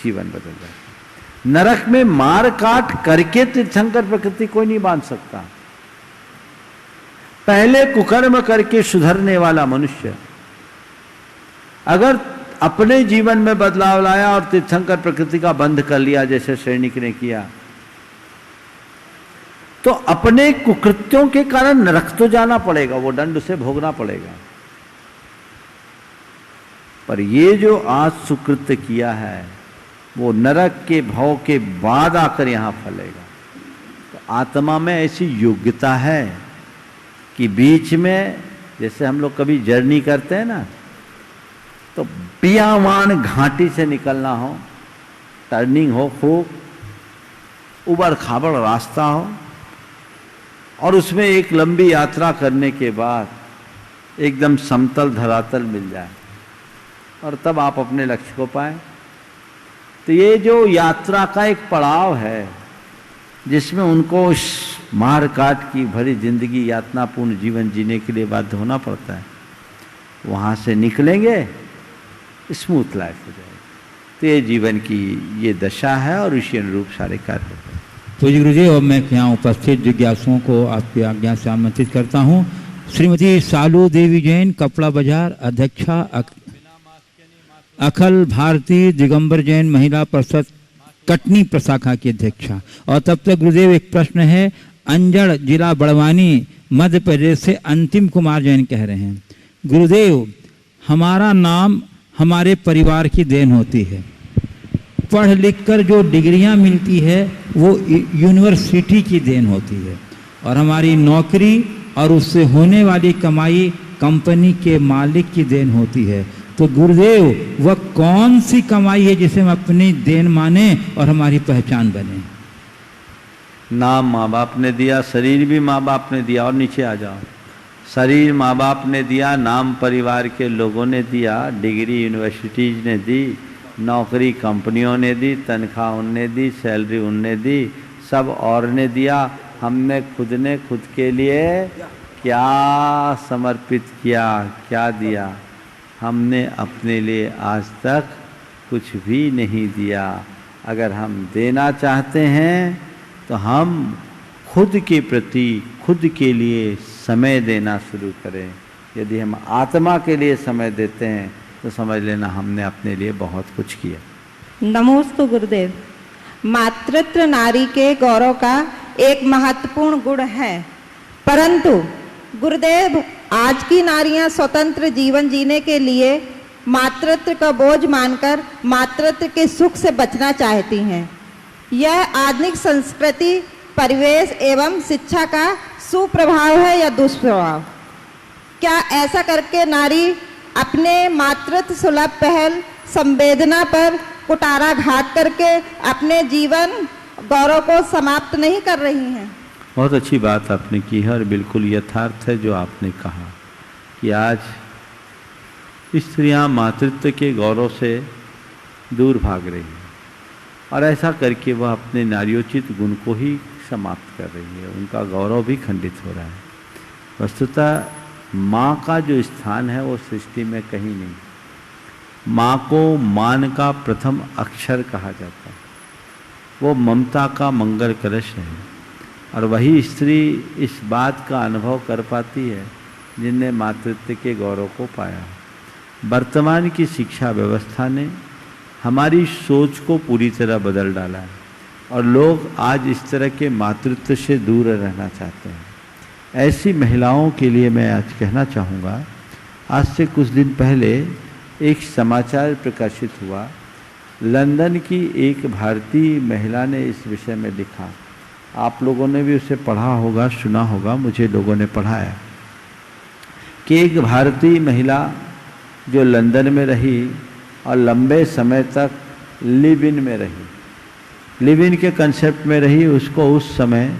जीवन बदल जाता है। नरक में मार काट करके तीर्थंकर प्रकृति कोई नहीं बांध सकता। पहले कुकर्म करके सुधरने वाला मनुष्य अगर अपने जीवन में बदलाव लाया और तीर्थंकर प्रकृति का बंध कर लिया, जैसे सैनिक ने किया, तो अपने कुकृत्यों के कारण नरक तो जाना पड़ेगा, वो दंड उसे भोगना पड़ेगा। पर ये जो आज सुकृत्य किया है वो नरक के भाव के बाद आकर यहां फलेगा। तो आत्मा में ऐसी योग्यता है कि बीच में जैसे हम लोग कभी जर्नी करते हैं ना, तो पियावान घाटी से निकलना हो, टर्निंग हो, खूब उबड़ खाबड़ रास्ता हो, और उसमें एक लंबी यात्रा करने के बाद एकदम समतल धरातल मिल जाए और तब आप अपने लक्ष्य को पाएं। तो ये जो यात्रा का एक पड़ाव है जिसमें उनको इस मार काट की भरी जिंदगी, यातनापूर्ण जीवन जीने के लिए बाध्य होना पड़ता है, वहाँ से निकलेंगे स्मूथ लाइफ हो जाएगी। तो ये जीवन की ये दशा है और इसी अनुरूप सारे कार्य होते हैं। तो जी गुरुजी, और मैं यहाँ उपस्थित जिज्ञासुओं को आपकी आज्ञा से आमंत्रित करता हूँ। श्रीमती सालू देवी जैन, कपड़ा बाजार अध्यक्षा, अखिल भारतीय दिगंबर जैन महिला परिषद कटनी प्रशाखा की अध्यक्षा। और तब तक गुरुदेव एक प्रश्न है, अंजड़ जिला बड़वानी मध्य प्रदेश से अंतिम कुमार जैन कह रहे हैं, गुरुदेव हमारा नाम हमारे परिवार की देन होती है, पढ़ लिख कर जो डिग्रियां मिलती है वो यूनिवर्सिटी की देन होती है, और हमारी नौकरी और उससे होने वाली कमाई कंपनी के मालिक की देन होती है। तो गुरुदेव वह कौन सी कमाई है जिसे हम अपनी देन माने और हमारी पहचान बने? नाम माँ बाप ने दिया, शरीर भी माँ बाप ने दिया, और नीचे आ जाओ, शरीर माँ बाप ने दिया, नाम परिवार के लोगों ने दिया, डिग्री यूनिवर्सिटीज ने दी, नौकरी कंपनियों ने दी, तनख्वाह उनने दी, सैलरी उनने दी, सब और ने दिया। हमने खुद ने खुद के लिए क्या समर्पित किया, क्या दिया? हमने अपने लिए आज तक कुछ भी नहीं दिया। अगर हम देना चाहते हैं तो हम खुद के प्रति, खुद के लिए समय देना शुरू करें। यदि हम आत्मा के लिए समय देते हैं तो समझ लेना हमने अपने लिए बहुत कुछ किया। नमोस्तु गुरुदेव। मातृत्व नारी के गौरव का एक महत्वपूर्ण गुण है, परंतु गुरुदेव आज की नारियां स्वतंत्र जीवन जीने के लिए मातृत्व का बोझ मानकर मातृत्व के सुख से बचना चाहती हैं। यह आधुनिक संस्कृति, परिवेश एवं शिक्षा का सुप्रभाव है या दुष्प्रभाव? क्या ऐसा करके नारी अपने मातृत्व सुलभ पहल संवेदना पर कुठाराघात करके अपने जीवन गौरव को समाप्त नहीं कर रही हैं? बहुत अच्छी बात आपने की है और बिल्कुल यथार्थ है जो आपने कहा कि आज स्त्रियां मातृत्व के गौरव से दूर भाग रही हैं और ऐसा करके वह अपने नार्योचित गुण को ही समाप्त कर रही है, उनका गौरव भी खंडित हो रहा है। वस्तुतः माँ का जो स्थान है वो सृष्टि में कहीं नहीं। माँ को मान का प्रथम अक्षर कहा जाता है, वो ममता का मंगल कलश है, और वही स्त्री इस बात का अनुभव कर पाती है जिनने मातृत्व के गौरव को पाया। वर्तमान की शिक्षा व्यवस्था ने हमारी सोच को पूरी तरह बदल डाला है और लोग आज इस तरह के मातृत्व से दूर रहना चाहते हैं। ऐसी महिलाओं के लिए मैं आज कहना चाहूँगा, आज से कुछ दिन पहले एक समाचार प्रकाशित हुआ, लंदन की एक भारतीय महिला ने इस विषय में लिखा। आप लोगों ने भी उसे पढ़ा होगा, सुना होगा, मुझे लोगों ने पढ़ाया कि एक भारतीय महिला जो लंदन में रही और लंबे समय तक लिव इन में रही, लिव इन के कंसेप्ट में रही, उसको उस समय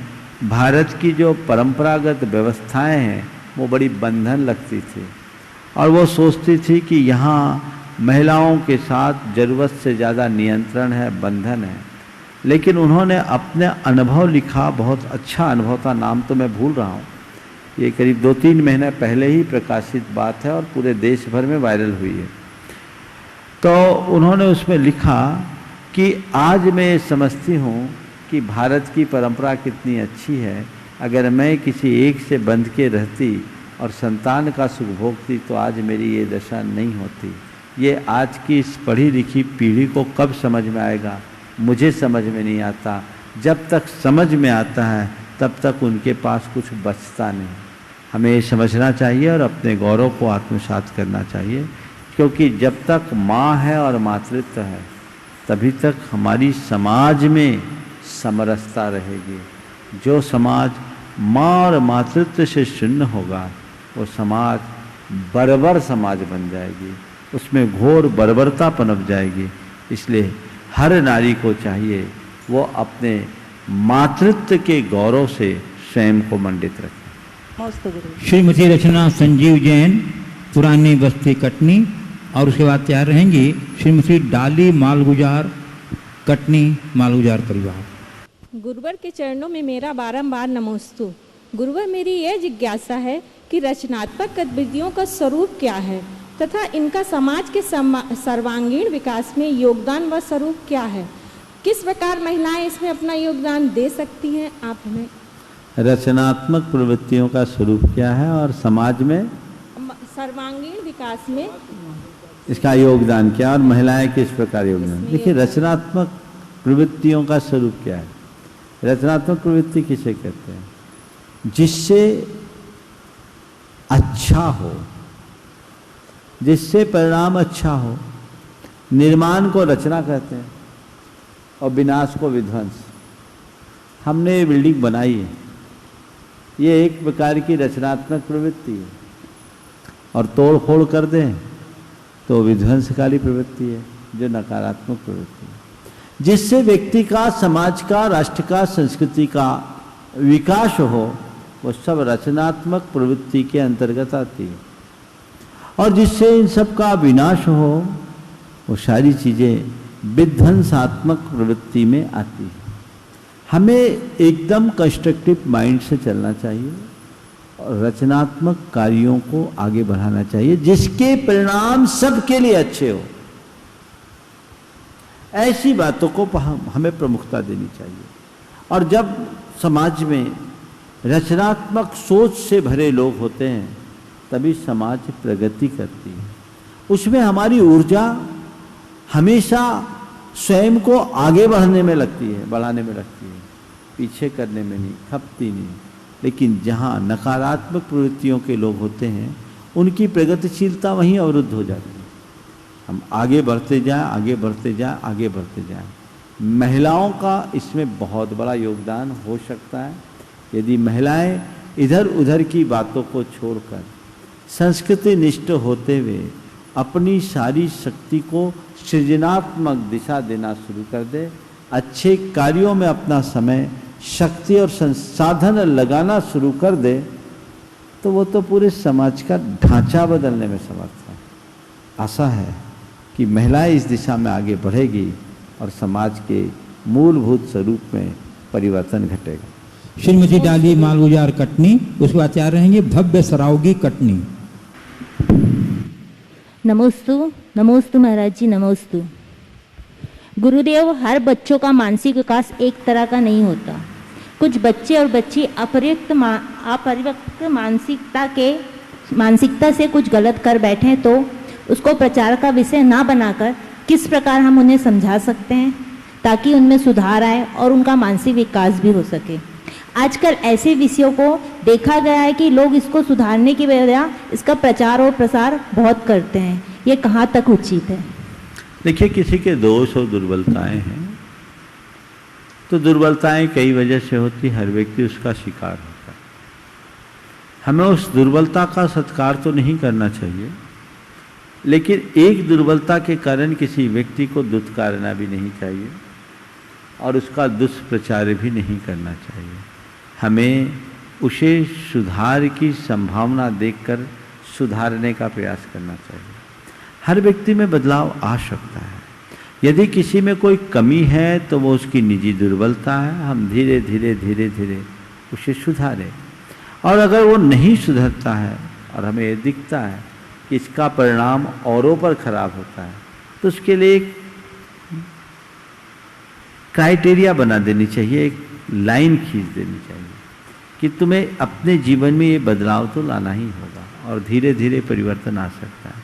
भारत की जो परंपरागत व्यवस्थाएं हैं वो बड़ी बंधन लगती थी और वो सोचती थी कि यहाँ महिलाओं के साथ ज़रूरत से ज़्यादा नियंत्रण है, बंधन है। लेकिन उन्होंने अपने अनुभव लिखा, बहुत अच्छा अनुभव था, नाम तो मैं भूल रहा हूँ, ये करीब 2-3 महीने पहले ही प्रकाशित बात है और पूरे देश भर में वायरल हुई है। तो उन्होंने उसमें लिखा कि आज मैं समझती हूँ कि भारत की परंपरा कितनी अच्छी है, अगर मैं किसी एक से बंध के रहती और संतान का सुख भोगती तो आज मेरी ये दशा नहीं होती। ये आज की इस पढ़ी लिखी पीढ़ी को कब समझ में आएगा, मुझे समझ में नहीं आता। जब तक समझ में आता है तब तक उनके पास कुछ बचता नहीं। हमें ये समझना चाहिए और अपने गौरव को आत्मसात करना चाहिए, क्योंकि जब तक माँ है और मातृत्व है तभी तक हमारी समाज में समरसता रहेगी। जो समाज माँ और मातृत्व से शून्य होगा वो समाज बर्बर समाज बन जाएगी। उसमें घोर बर्बरता पनप जाएगी। इसलिए हर नारी को चाहिए वो अपने मातृत्व के गौरव से स्वयं को मंडित रखे। नमस्ते गुरु। श्रीमती रचना संजीव जैन, पुरानी बस्ती कटनी, और उसके बाद तैयार रहेंगी श्रीमती डाली मालगुजार, कटनी मालगुजार परिवार। गुरुवर के चरणों में मेरा बारंबार नमोस्तु। गुरुवर, मेरी यह जिज्ञासा है कि रचनात्मक गतिविधियों का स्वरूप क्या है तथा इनका समाज के सर्वांगीण विकास में योगदान व स्वरूप क्या है? किस प्रकार महिलाएं इसमें अपना योगदान दे सकती हैं? आप हमें रचनात्मक प्रवृत्तियों का स्वरूप क्या है और समाज में सर्वांगीण विकास में इसका योगदान क्या और महिलाएं किस प्रकार योगदान? देखिए, रचनात्मक प्रवृत्तियों का स्वरूप क्या है? रचनात्मक प्रवृत्ति किसे कहते हैं? जिससे अच्छा हो, जिससे परिणाम अच्छा हो। निर्माण को रचना कहते हैं और विनाश को विध्वंस। हमने ये बिल्डिंग बनाई है, ये एक प्रकार की रचनात्मक प्रवृत्ति है, और तोड़ फोड़ कर दें तो विध्वंसकारी प्रवृत्ति है, जो नकारात्मक प्रवृत्ति है। जिससे व्यक्ति का, समाज का, राष्ट्र का, संस्कृति का विकास हो, वो सब रचनात्मक प्रवृत्ति के अंतर्गत आती है। और जिससे इन सब का विनाश हो, वो सारी चीज़ें विध्वंसात्मक प्रवृत्ति में आती है। हमें एकदम कंस्ट्रक्टिव माइंड से चलना चाहिए और रचनात्मक कार्यों को आगे बढ़ाना चाहिए, जिसके परिणाम सबके लिए अच्छे हो। ऐसी बातों को हमें प्रमुखता देनी चाहिए। और जब समाज में रचनात्मक सोच से भरे लोग होते हैं, तभी समाज प्रगति करती है। उसमें हमारी ऊर्जा हमेशा स्वयं को आगे बढ़ाने में लगती है, पीछे करने में नहीं, खपती नहीं। लेकिन जहाँ नकारात्मक प्रवृत्तियों के लोग होते हैं, उनकी प्रगतिशीलता वहीं अवरुद्ध हो जाती है। हम आगे बढ़ते जाएं। महिलाओं का इसमें बहुत बड़ा योगदान हो सकता है। यदि महिलाएं इधर उधर की बातों को छोड़कर संस्कृति निष्ठ होते हुए अपनी सारी शक्ति को सृजनात्मक दिशा देना शुरू कर दे, अच्छे कार्यों में अपना समय, शक्ति और संसाधन लगाना शुरू कर दे, तो वो तो पूरे समाज का ढांचा बदलने में समर्थ है। आशा है कि महिलाएं इस दिशा में आगे बढ़ेगी और समाज के मूलभूत स्वरूप में परिवर्तन घटेगा। श्रीमती डाली मालगुजार, कटनी, उसके बाद तैयार रहेंगे भव्य सरावगी, कटनी। नमोस्तु महाराज जी, नमोस्तु। गुरुदेव, हर बच्चों का मानसिक विकास एक तरह का नहीं होता। कुछ बच्चे और बच्ची अपरिपक्व मानसिकता से कुछ गलत कर बैठे, तो उसको प्रचार का विषय ना बनाकर किस प्रकार हम उन्हें समझा सकते हैं ताकि उनमें सुधार आए और उनका मानसिक विकास भी हो सके? आजकल ऐसे विषयों को देखा गया है कि लोग इसको सुधारने की बजाय इसका प्रचार और प्रसार बहुत करते हैं। ये कहाँ तक उचित है? देखिए, किसी के दोष और दुर्बलताएं हैं, तो दुर्बलताएं कई वजह से होती, हर व्यक्ति उसका शिकार होता है। हमें उस दुर्बलता का सत्कार तो नहीं करना चाहिए, लेकिन एक दुर्बलता के कारण किसी व्यक्ति को दुत्कारना भी नहीं चाहिए और उसका दुष्प्रचार भी नहीं करना चाहिए। हमें उसे सुधार की संभावना देखकर सुधारने का प्रयास करना चाहिए। हर व्यक्ति में बदलाव आ सकता है। यदि किसी में कोई कमी है तो वो उसकी निजी दुर्बलता है। हम धीरे धीरे उसे सुधारें। और अगर वो नहीं सुधरता है और हमें ये दिखता है कि इसका परिणाम औरों पर खराब होता है, तो उसके लिए एक क्राइटेरिया बना देनी चाहिए, एक लाइन खींच देनी चाहिए कि तुम्हें अपने जीवन में ये बदलाव तो लाना ही होगा और धीरे धीरे परिवर्तन आ सकता है।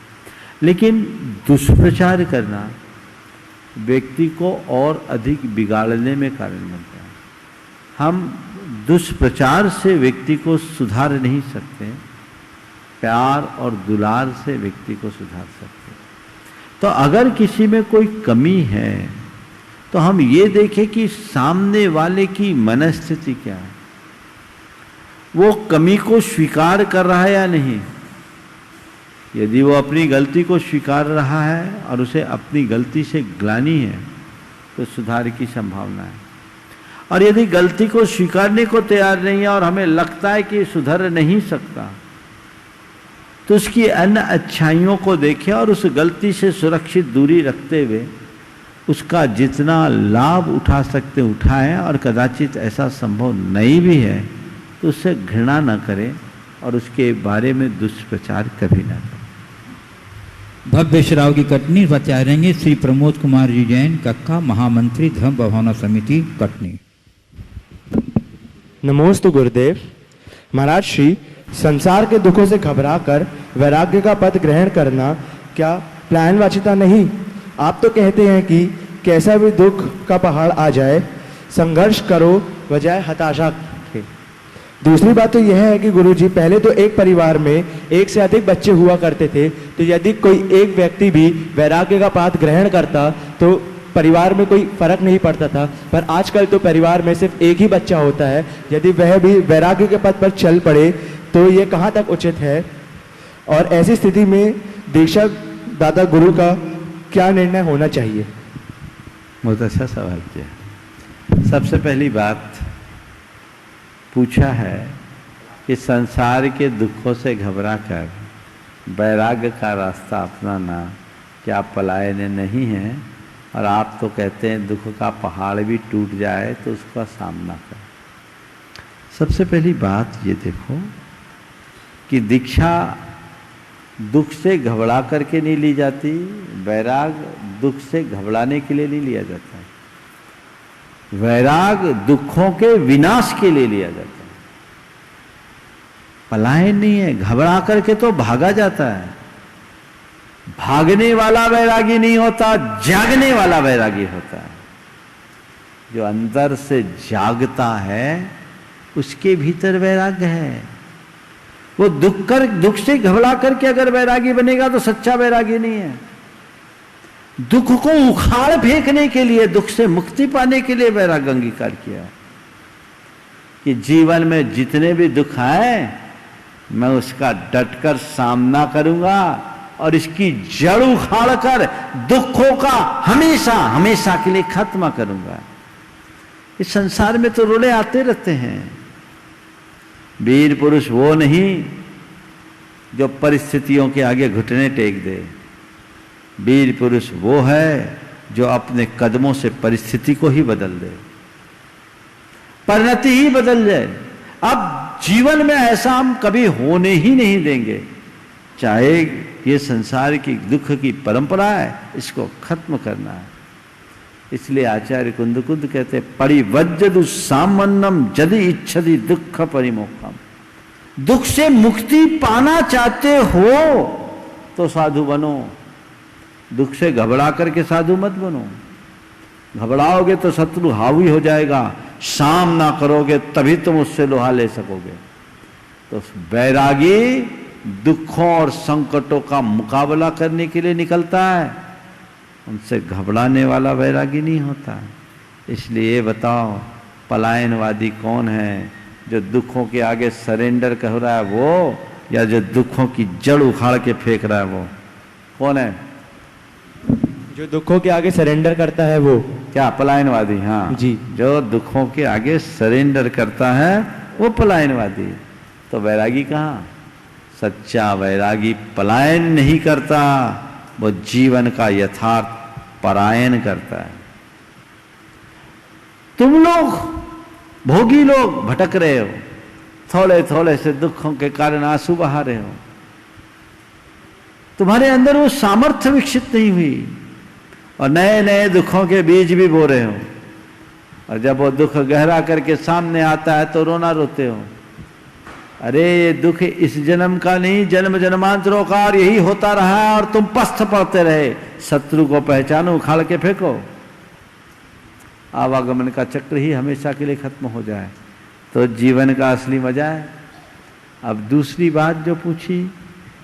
लेकिन दुष्प्रचार करना व्यक्ति को और अधिक बिगाड़ने में कारण बनता है। हम दुष्प्रचार से व्यक्ति को सुधार नहीं सकते, प्यार और दुलार से व्यक्ति को सुधार सकते। तो अगर किसी में कोई कमी है तो हम ये देखें कि सामने वाले की मनस्थिति क्या है, वो कमी को स्वीकार कर रहा है या नहीं। यदि वो अपनी गलती को स्वीकार रहा है और उसे अपनी गलती से ग्लानि है तो सुधार की संभावना है। और यदि गलती को स्वीकारने को तैयार नहीं है और हमें लगता है कि सुधर नहीं सकता, तो उसकी अन्य अच्छाइयों को देखें और उस गलती से सुरक्षित दूरी रखते हुए उसका जितना लाभ उठा सकते उठाएं, और कदाचित ऐसा संभव नहीं भी है तो उससे घृणा न करें और उसके बारे में दुष्प्रचार कभी न करें। भव्य श्राव की कटनी बचाएंगे श्री प्रमोद कुमार जी जैन, कक्का, महामंत्री धर्म भावना समिति कटनी। नमोस्तु गुरुदेव। महाराज श्री, संसार के दुखों से घबराकर वैराग्य का पद ग्रहण करना क्या प्लायनवाचिता नहीं? आप तो कहते हैं कि कैसा भी दुख का पहाड़ आ जाए संघर्ष करो बजाय हताशा के। दूसरी बात तो यह है कि गुरुजी, पहले तो एक परिवार में एक से अधिक बच्चे हुआ करते थे, तो यदि कोई एक व्यक्ति भी वैराग्य का पद ग्रहण करता तो परिवार में कोई फर्क नहीं पड़ता था। पर आजकल तो परिवार में सिर्फ एक ही बच्चा होता है, यदि वह भी वैराग्य के पद पर चल पड़े तो ये कहाँ तक उचित है? और ऐसी स्थिति में दीक्षा दाता गुरु का क्या निर्णय होना चाहिए? बहुत अच्छा सवाल किया। सबसे पहली बात पूछा है कि संसार के दुखों से घबराकर वैराग्य का रास्ता अपनाना क्या पलायन नहीं है? और आप तो कहते हैं दुख का पहाड़ भी टूट जाए तो उसका सामना कर। सबसे पहली बात ये देखो कि दीक्षा दुख से घबरा करके नहीं ली जाती, वैराग दुख से घबराने के लिए नहीं लिया जाता है। वैराग दुखों के विनाश के लिए लिया जाता है। पलायन नहीं है, घबरा करके तो भागा जाता है। भागने वाला वैरागी नहीं होता, जागने वाला वैरागी होता है। जो अंदर से जागता है उसके भीतर वैराग्य है। वो दुख से घबरा करके अगर वैरागी बनेगा तो सच्चा वैरागी नहीं है। दुख को उखाड़ फेंकने के लिए, दुख से मुक्ति पाने के लिए वैराग अंगीकार किया कि जीवन में जितने भी दुख आए मैं उसका डटकर सामना करूंगा और इसकी जड़ उखाड़ कर दुखों का हमेशा हमेशा के लिए खत्म करूंगा। इस संसार में तो रोले आते रहते हैं। वीर पुरुष वो नहीं जो परिस्थितियों के आगे घुटने टेक दे। वीर पुरुष वो है जो अपने कदमों से परिस्थिति को ही बदल दे, परिणति ही बदल जाए। अब जीवन में ऐसा हम कभी होने ही नहीं देंगे। चाहे ये संसार की दुख की परंपरा है, इसको खत्म करना है। इसलिए आचार्य कुंद कहते हैं परिवज्जदु सामन्नम यदि इच्छति दुख परिमोक्षम। दुख से मुक्ति पाना चाहते हो तो साधु बनो। दुख से घबरा करके साधु मत बनो। घबराओगे तो शत्रु हावी हो जाएगा, सामना करोगे तभी तुम उससे लोहा ले सकोगे। तो वैरागी दुखों और संकटों का मुकाबला करने के लिए निकलता है, उनसे घबराने वाला वैरागी नहीं होता। इसलिए बताओ पलायनवादी कौन है? जो दुखों के आगे सरेंडर कर रहा है वो, या जो दुखों की जड़ उखाड़ के फेंक रहा है वो? कौन है? जो दुखों के आगे सरेंडर करता है वो क्या पलायनवादी? हाँ जी। जो दुखों के आगे सरेंडर करता है वो पलायनवादी। तो वैरागी कहाँ? सच्चा वैरागी पलायन नहीं करता, वो जीवन का यथार्थ परायण करता है। तुम लोग भोगी लोग भटक रहे हो, थोड़े थोड़े से दुखों के कारण आंसू बहा रहे हो। तुम्हारे अंदर वो सामर्थ्य विकसित नहीं हुई और नए नए दुखों के बीज भी बो रहे हो। और जब वो दुख गहरा करके सामने आता है तो रोना रोते हो। अरे ये दुख इस जन्म का नहीं, जन्म जन्मांतरों का, और यही होता रहा है और तुम पस्त पड़ते रहे। शत्रु को पहचानो, उखाड़ के फेंको, आवागमन का चक्र ही हमेशा के लिए खत्म हो जाए तो जीवन का असली मजा है। अब दूसरी बात जो पूछी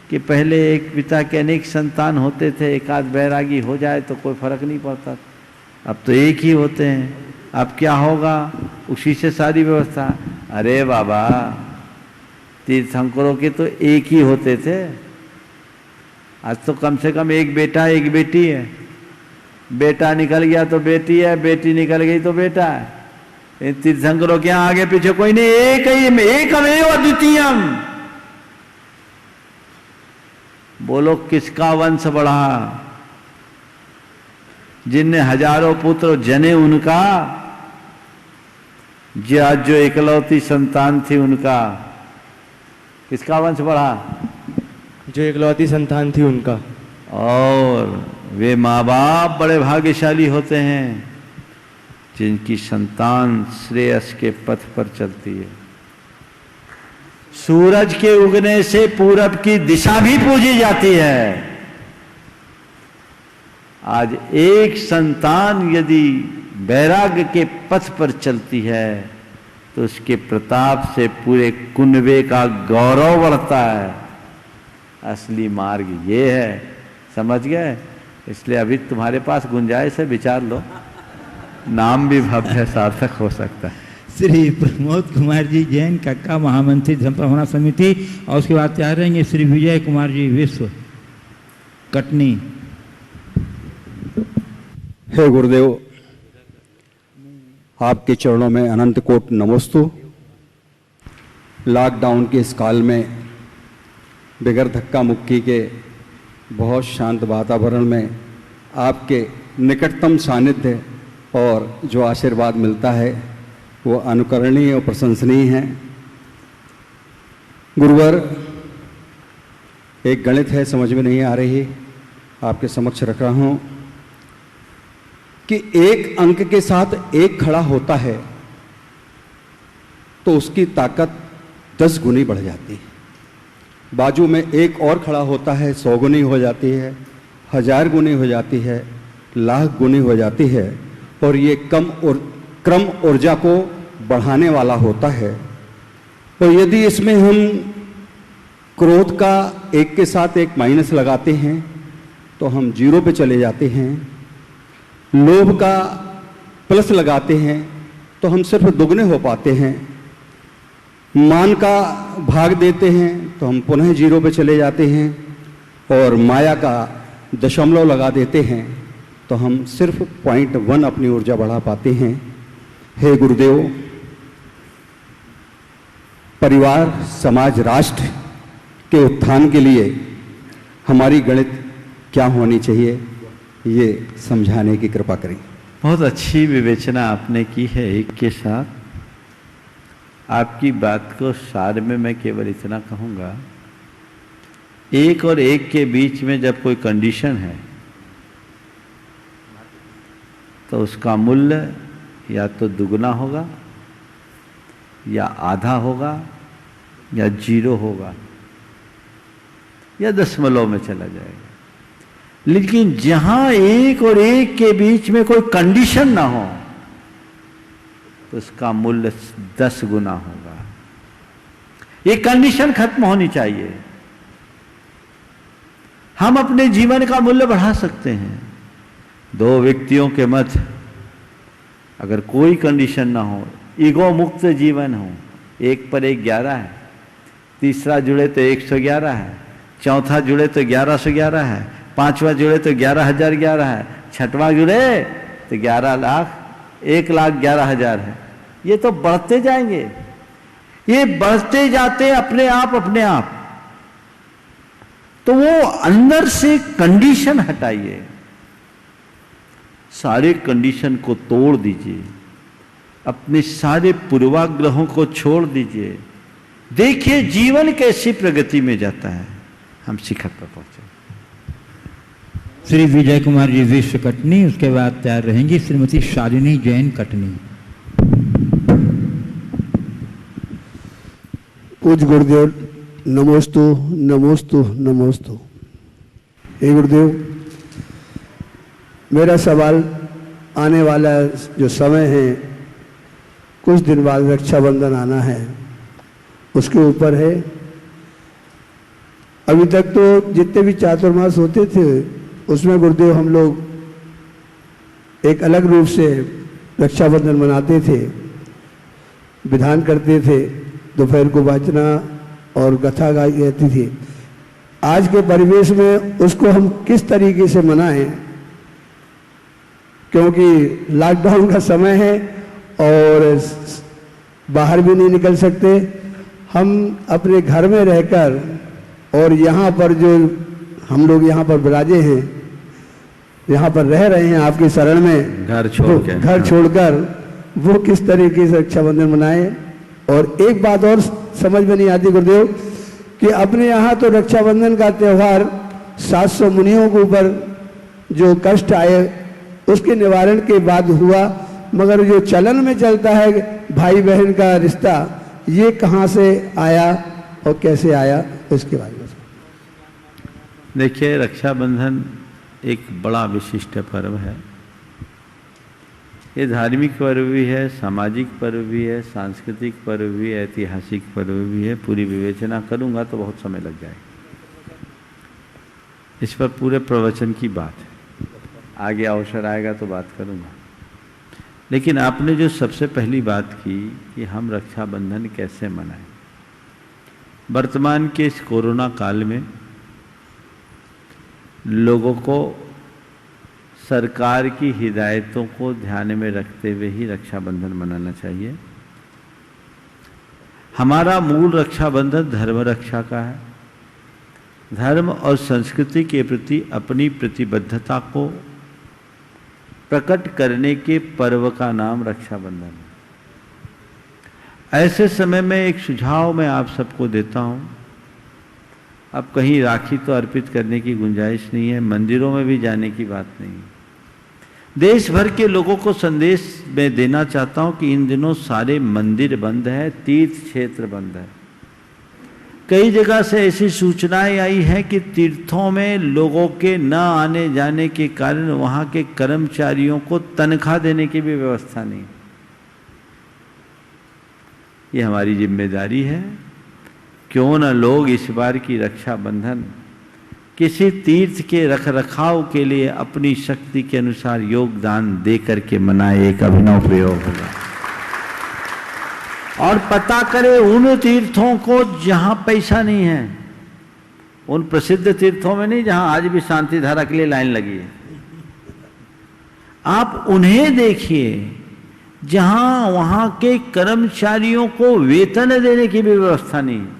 कि पहले एक पिता के अनेक संतान होते थे, एक आध बैरागी हो जाए तो कोई फर्क नहीं पड़ता, अब तो एक ही होते हैं। अब क्या होगा? उसी से सारी व्यवस्था। अरे बाबा, तीर्थंकरों के तो एक ही होते थे, आज तो कम से कम एक बेटा एक बेटी है, बेटा निकल गया तो बेटी है, बेटी निकल गई तो बेटा है। इन तीर्थंकरों के यहाँ आगे पीछे कोई नहीं, एक ही, एकमेव अद्वितीयम। बोलो किसका वंश बढ़ा? जिनने हजारों पुत्र जने उनका, जो इकलौती संतान थी उनका, किसका वंश बढ़ा? जो इकलौती संतान थी उनका। और वे माँ बाप बड़े भाग्यशाली होते हैं जिनकी संतान श्रेयस के पथ पर चलती है। सूरज के उगने से पूरब की दिशा भी पूजी जाती है। आज एक संतान यदि वैराग्य के पथ पर चलती है तो उसके प्रताप से पूरे कुनबे का गौरव बढ़ता है। असली मार्ग ये है, समझ गए? इसलिए अभी तुम्हारे पास गुंजाइश है, विचार लो, नाम भी भव्य सार्थक हो सकता है। श्री प्रमोद कुमार जी जैन कक्का महामंत्री धर्म प्रबंधन समिति, और उसके बाद तैयार रहेंगे श्री विजय कुमार जी विश्व कटनी। हे गुरुदेव, आपके चरणों में अनंत कोट नमोस्तु। लॉकडाउन के इस काल में बगैर धक्का मुक्की के बहुत शांत वातावरण में आपके निकटतम सानिध्य और जो आशीर्वाद मिलता है वो अनुकरणीय और प्रशंसनीय है। गुरुवर, एक गणित है, समझ में नहीं आ रही, आपके समक्ष रख रहा हूँ कि एक अंक के साथ एक खड़ा होता है तो उसकी ताकत 10 गुनी बढ़ जाती है। बाजू में एक और खड़ा होता है, 100 गुनी हो जाती है, 1000 गुनी हो जाती है, लाख गुनी हो जाती है। और ये क्रम ऊर्जा को बढ़ाने वाला होता है। तो यदि इसमें हम क्रोध का एक के साथ एक माइनस लगाते हैं तो हम 0 पे चले जाते हैं। लोभ का प्लस लगाते हैं तो हम सिर्फ दुगने हो पाते हैं। मान का भाग देते हैं तो हम पुनः 0 पे चले जाते हैं। और माया का दशमलव लगा देते हैं तो हम सिर्फ 0.1 अपनी ऊर्जा बढ़ा पाते हैं। हे गुरुदेव, परिवार, समाज, राष्ट्र के उत्थान के लिए हमारी गणित क्या होनी चाहिए, ये समझाने की कृपा करें। बहुत अच्छी विवेचना आपने की है। एक के साथ आपकी बात को सार में मैं केवल इतना कहूँगा, एक और एक के बीच में जब कोई कंडीशन है तो उसका मूल्य या तो दुगना होगा या आधा होगा या 0 होगा या दशमलव में चला जाएगा। लेकिन जहां एक और एक के बीच में कोई कंडीशन ना हो तो उसका मूल्य 10 गुना होगा। ये कंडीशन खत्म होनी चाहिए। हम अपने जीवन का मूल्य बढ़ा सकते हैं। 2 व्यक्तियों के मध्य अगर कोई कंडीशन ना हो, ईगो मुक्त जीवन हो, 1 पर 1 11 है, तीसरा जुड़े तो 111 है, चौथा जुड़े तो 1111 है, पांचवा जुड़े तो 11,011 है, छठवां जुड़े तो 11 लाख 1,11,000 है। ये तो बढ़ते जाएंगे, ये बढ़ते जाते अपने आप। तो वो अंदर से कंडीशन हटाइए, सारे कंडीशन को तोड़ दीजिए, अपने सारे पूर्वाग्रहों को छोड़ दीजिए। देखिए जीवन कैसी प्रगति में जाता है। हम शिखर पर पहुंचे। श्री विजय कुमार जी विश्व कटनी, उसके बाद तैयार रहेंगी श्रीमती शालिनी जैन कटनी। पूज्य गुरुदेव, नमोस्तु नमोस्तु नमोस्तु। हे गुरुदेव, मेरा सवाल आने वाला जो समय है, कुछ दिन बाद रक्षाबंधन आना है, उसके ऊपर है। अभी तक तो जितने भी चातुर्मास होते थे उसमें गुरुदेव हम लोग एक अलग रूप से रक्षाबंधन मनाते थे, विधान करते थे, दोपहर को वाचना और कथा गाई जाती थी। आज के परिवेश में उसको हम किस तरीके से मनाएं, क्योंकि लॉकडाउन का समय है और बाहर भी नहीं निकल सकते। हम अपने घर में रहकर और यहाँ पर जो हम लोग यहाँ पर विराजे हैं, यहाँ पर रह रहे हैं आपके शरण में, घर छोड़कर वो किस तरीके से रक्षाबंधन मनाएं। और एक बात और समझ में नहीं आती गुरुदेव कि अपने यहाँ तो रक्षाबंधन का त्यौहार 700 मुनियों के ऊपर जो कष्ट आए उसके निवारण के बाद हुआ, मगर जो चलन में चलता है भाई बहन का रिश्ता, ये कहाँ से आया और कैसे आया, उसके बारे में। देखिए, रक्षाबंधन एक बड़ा विशिष्ट पर्व है। ये धार्मिक पर्व भी है, सामाजिक पर्व भी है, सांस्कृतिक पर्व भी है, ऐतिहासिक पर्व भी है। पूरी विवेचना करूंगा तो बहुत समय लग जाएगा। इस पर पूरे प्रवचन की बात है, आगे अवसर आएगा तो बात करूंगा। लेकिन आपने जो सबसे पहली बात की कि हम रक्षाबंधन कैसे मनाएं, वर्तमान के इस कोरोना काल में लोगों को सरकार की हिदायतों को ध्यान में रखते हुए ही रक्षाबंधन मनाना चाहिए। हमारा मूल रक्षाबंधन धर्म रक्षा का है। धर्म और संस्कृति के प्रति अपनी प्रतिबद्धता को प्रकट करने के पर्व का नाम रक्षाबंधन है। ऐसे समय में एक सुझाव मैं आप सबको देता हूं। अब कहीं राखी तो अर्पित करने की गुंजाइश नहीं है, मंदिरों में भी जाने की बात नहीं है। देश भर के लोगों को संदेश में देना चाहता हूं कि इन दिनों सारे मंदिर बंद है, तीर्थ क्षेत्र बंद है। कई जगह से ऐसी सूचनाएं आई हैं कि तीर्थों में लोगों के न आने जाने के कारण वहां के कर्मचारियों को तनख्वाह देने की भी व्यवस्था नहीं। ये हमारी जिम्मेदारी है। क्यों न लोग इस बार की रक्षाबंधन किसी तीर्थ के रखरखाव के लिए अपनी शक्ति के अनुसार योगदान दे करके मनाए। एक अभिनव प्रयोग होगा और पता करे उन तीर्थों को जहां पैसा नहीं है, उन प्रसिद्ध तीर्थों में नहीं जहां आज भी शांति धारा के लिए लाइन लगी है। आप उन्हें देखिए जहां वहां के कर्मचारियों को वेतन देने की भी व्यवस्था नहीं है।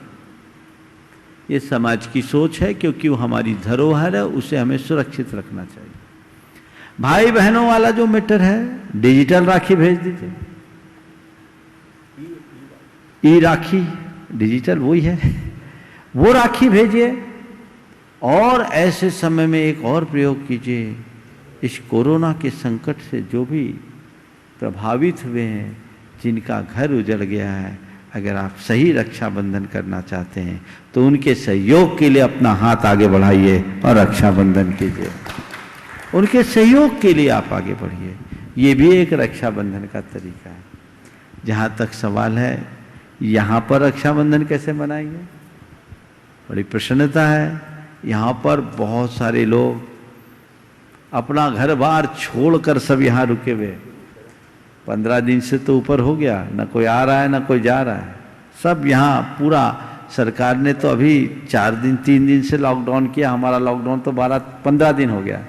ये समाज की सोच है, क्योंकि वो हमारी धरोहर है, उसे हमें सुरक्षित रखना चाहिए। भाई बहनों वाला जो मैटर है, डिजिटल राखी भेज दीजिए। ई राखी डिजिटल वही है, वो राखी भेजिए। और ऐसे समय में एक और प्रयोग कीजिए। इस कोरोना के संकट से जो भी प्रभावित हुए हैं, जिनका घर उजड़ गया है, अगर आप सही रक्षाबंधन करना चाहते हैं तो उनके सहयोग के लिए अपना हाथ आगे बढ़ाइए और रक्षाबंधन कीजिए। उनके सहयोग के लिए आप आगे बढ़िए। ये भी एक रक्षाबंधन का तरीका है। जहाँ तक सवाल है यहाँ पर रक्षाबंधन कैसे मनाएंगे, बड़ी प्रसन्नता है। यहाँ पर बहुत सारे लोग अपना घर बार छोड़कर सब यहाँ रुके हुए। 15 दिन से तो ऊपर हो गया, ना कोई आ रहा है ना कोई जा रहा है। सब यहाँ पूरा, सरकार ने तो अभी 3 दिन से लॉकडाउन किया। हमारा लॉकडाउन तो 15 दिन हो गया।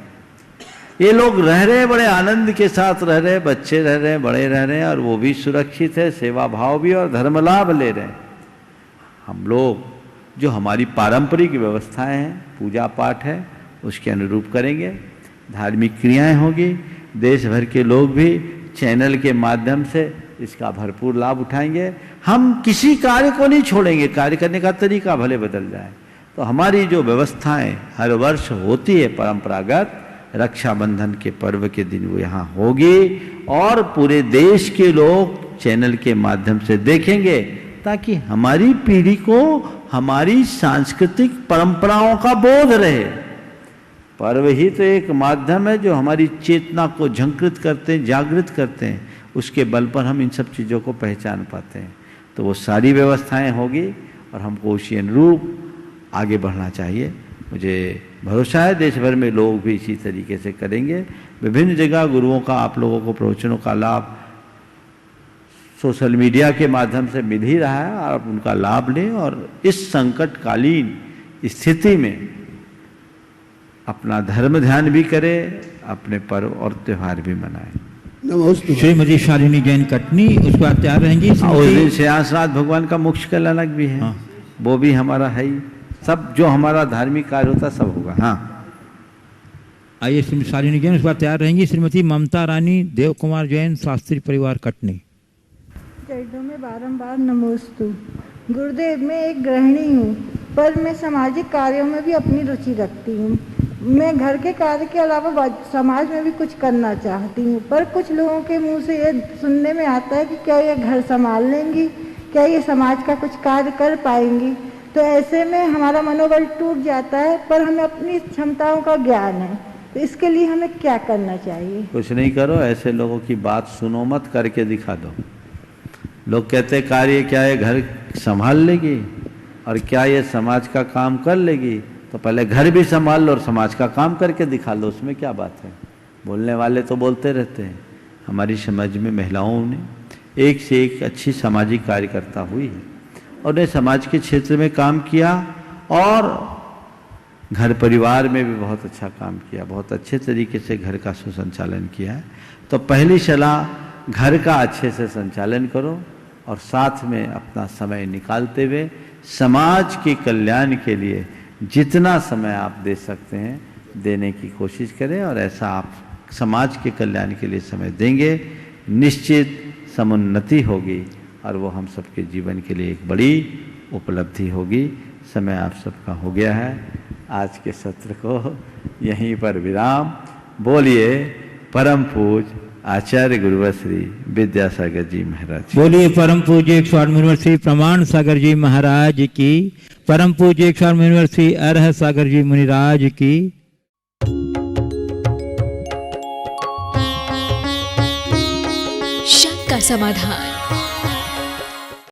ये लोग रह रहे, बड़े आनंद के साथ रह रहे, बच्चे रह रहे, बड़े रह रहे हैं, और वो भी सुरक्षित है, सेवा भाव भी और धर्म लाभ ले रहे हैं। हम लोग जो हमारी पारंपरिक व्यवस्थाएं हैं, पूजा पाठ है, उसके अनुरूप करेंगे। धार्मिक क्रियाएं होगी। देश भर के लोग भी चैनल के माध्यम से इसका भरपूर लाभ उठाएंगे। हम किसी कार्य को नहीं छोड़ेंगे। कार्य करने का तरीका भले बदल जाए तो हमारी जो व्यवस्थाएं हर वर्ष होती है परंपरागत, रक्षाबंधन के पर्व के दिन वो यहाँ होगी और पूरे देश के लोग चैनल के माध्यम से देखेंगे, ताकि हमारी पीढ़ी को हमारी सांस्कृतिक परंपराओं का बोध रहे। पर्व ही तो एक माध्यम है जो हमारी चेतना को झंकृत करते हैं, जागृत करते हैं। उसके बल पर हम इन सब चीज़ों को पहचान पाते हैं। तो वो सारी व्यवस्थाएं होगी और हमको उसी अनुरूप आगे बढ़ना चाहिए। मुझे भरोसा है देश भर में लोग भी इसी तरीके से करेंगे। विभिन्न जगह गुरुओं का, आप लोगों को प्रवचनों का लाभ सोशल मीडिया के माध्यम से मिल ही रहा है। आप उनका लाभ लें और इस संकटकालीन स्थिति में अपना धर्म ध्यान भी करे, अपने पर्व और त्योहार भी मनाए। नमस्ते। श्रीमती शालिनी जैन कटनी उस पर तैयार रहेंगी। उस दिन शेषनाथ भगवान का मुख्य कल अलग भी है। हाँ। वो भी हमारा है ही। सब जो हमारा धार्मिक कार्य होता सब होगा। हाँ, आइए श्रीमती शालिनी जैन उस पर तैयार रहेंगी। श्रीमती ममता रानी देव कुमार जैन शास्त्री परिवार कटनी। चरणों में बारंबार नमोस्तु। गुरुदेव, मैं एक गृहिणी हूँ, पर मैं सामाजिक कार्यों में भी अपनी रुचि रखती हूँ। मैं घर के कार्य के अलावा समाज में भी कुछ करना चाहती हूँ, पर कुछ लोगों के मुंह से ये सुनने में आता है कि क्या ये घर संभाल लेंगी, क्या ये समाज का कुछ कार्य कर पाएंगी। तो ऐसे में हमारा मनोबल टूट जाता है, पर हमें अपनी क्षमताओं का ज्ञान है। तो इसके लिए हमें क्या करना चाहिए? कुछ नहीं करो, ऐसे लोगों की बात सुनो मत, करके दिखा दो। लोग कहते कार्य क्या है, घर संभाल लेगी और क्या ये समाज का काम कर लेगी। तो पहले घर भी संभाल लो और समाज का काम करके दिखा लो, उसमें क्या बात है। बोलने वाले तो बोलते रहते हैं। हमारी समाज में महिलाओं ने एक से एक अच्छी सामाजिक कार्यकर्ता हुई है और उन्हें समाज के क्षेत्र में काम किया और घर परिवार में भी बहुत अच्छा काम किया, बहुत अच्छे तरीके से घर का सुसंचालन किया है। तो पहली सलाह, घर का अच्छे से संचालन करो और साथ में अपना समय निकालते हुए समाज के कल्याण के लिए जितना समय आप दे सकते हैं देने की कोशिश करें। और ऐसा आप समाज के कल्याण के लिए समय देंगे, निश्चित समुन्नति होगी और वो हम सबके जीवन के लिए एक बड़ी उपलब्धि होगी। समय आप सबका हो गया है। आज के सत्र को यहीं पर विराम। बोलिए परम पूज आचार्य गुरुवर श्री विद्यासागर जी महाराज। बोलिए परम पूज्य 108 यूनिवर्सिटी प्रमाण सागर जी महाराज की। परम पूज्य 108 यूनिवर्सिटी अरह सागर जी मुनिराज की। शंका समाधान।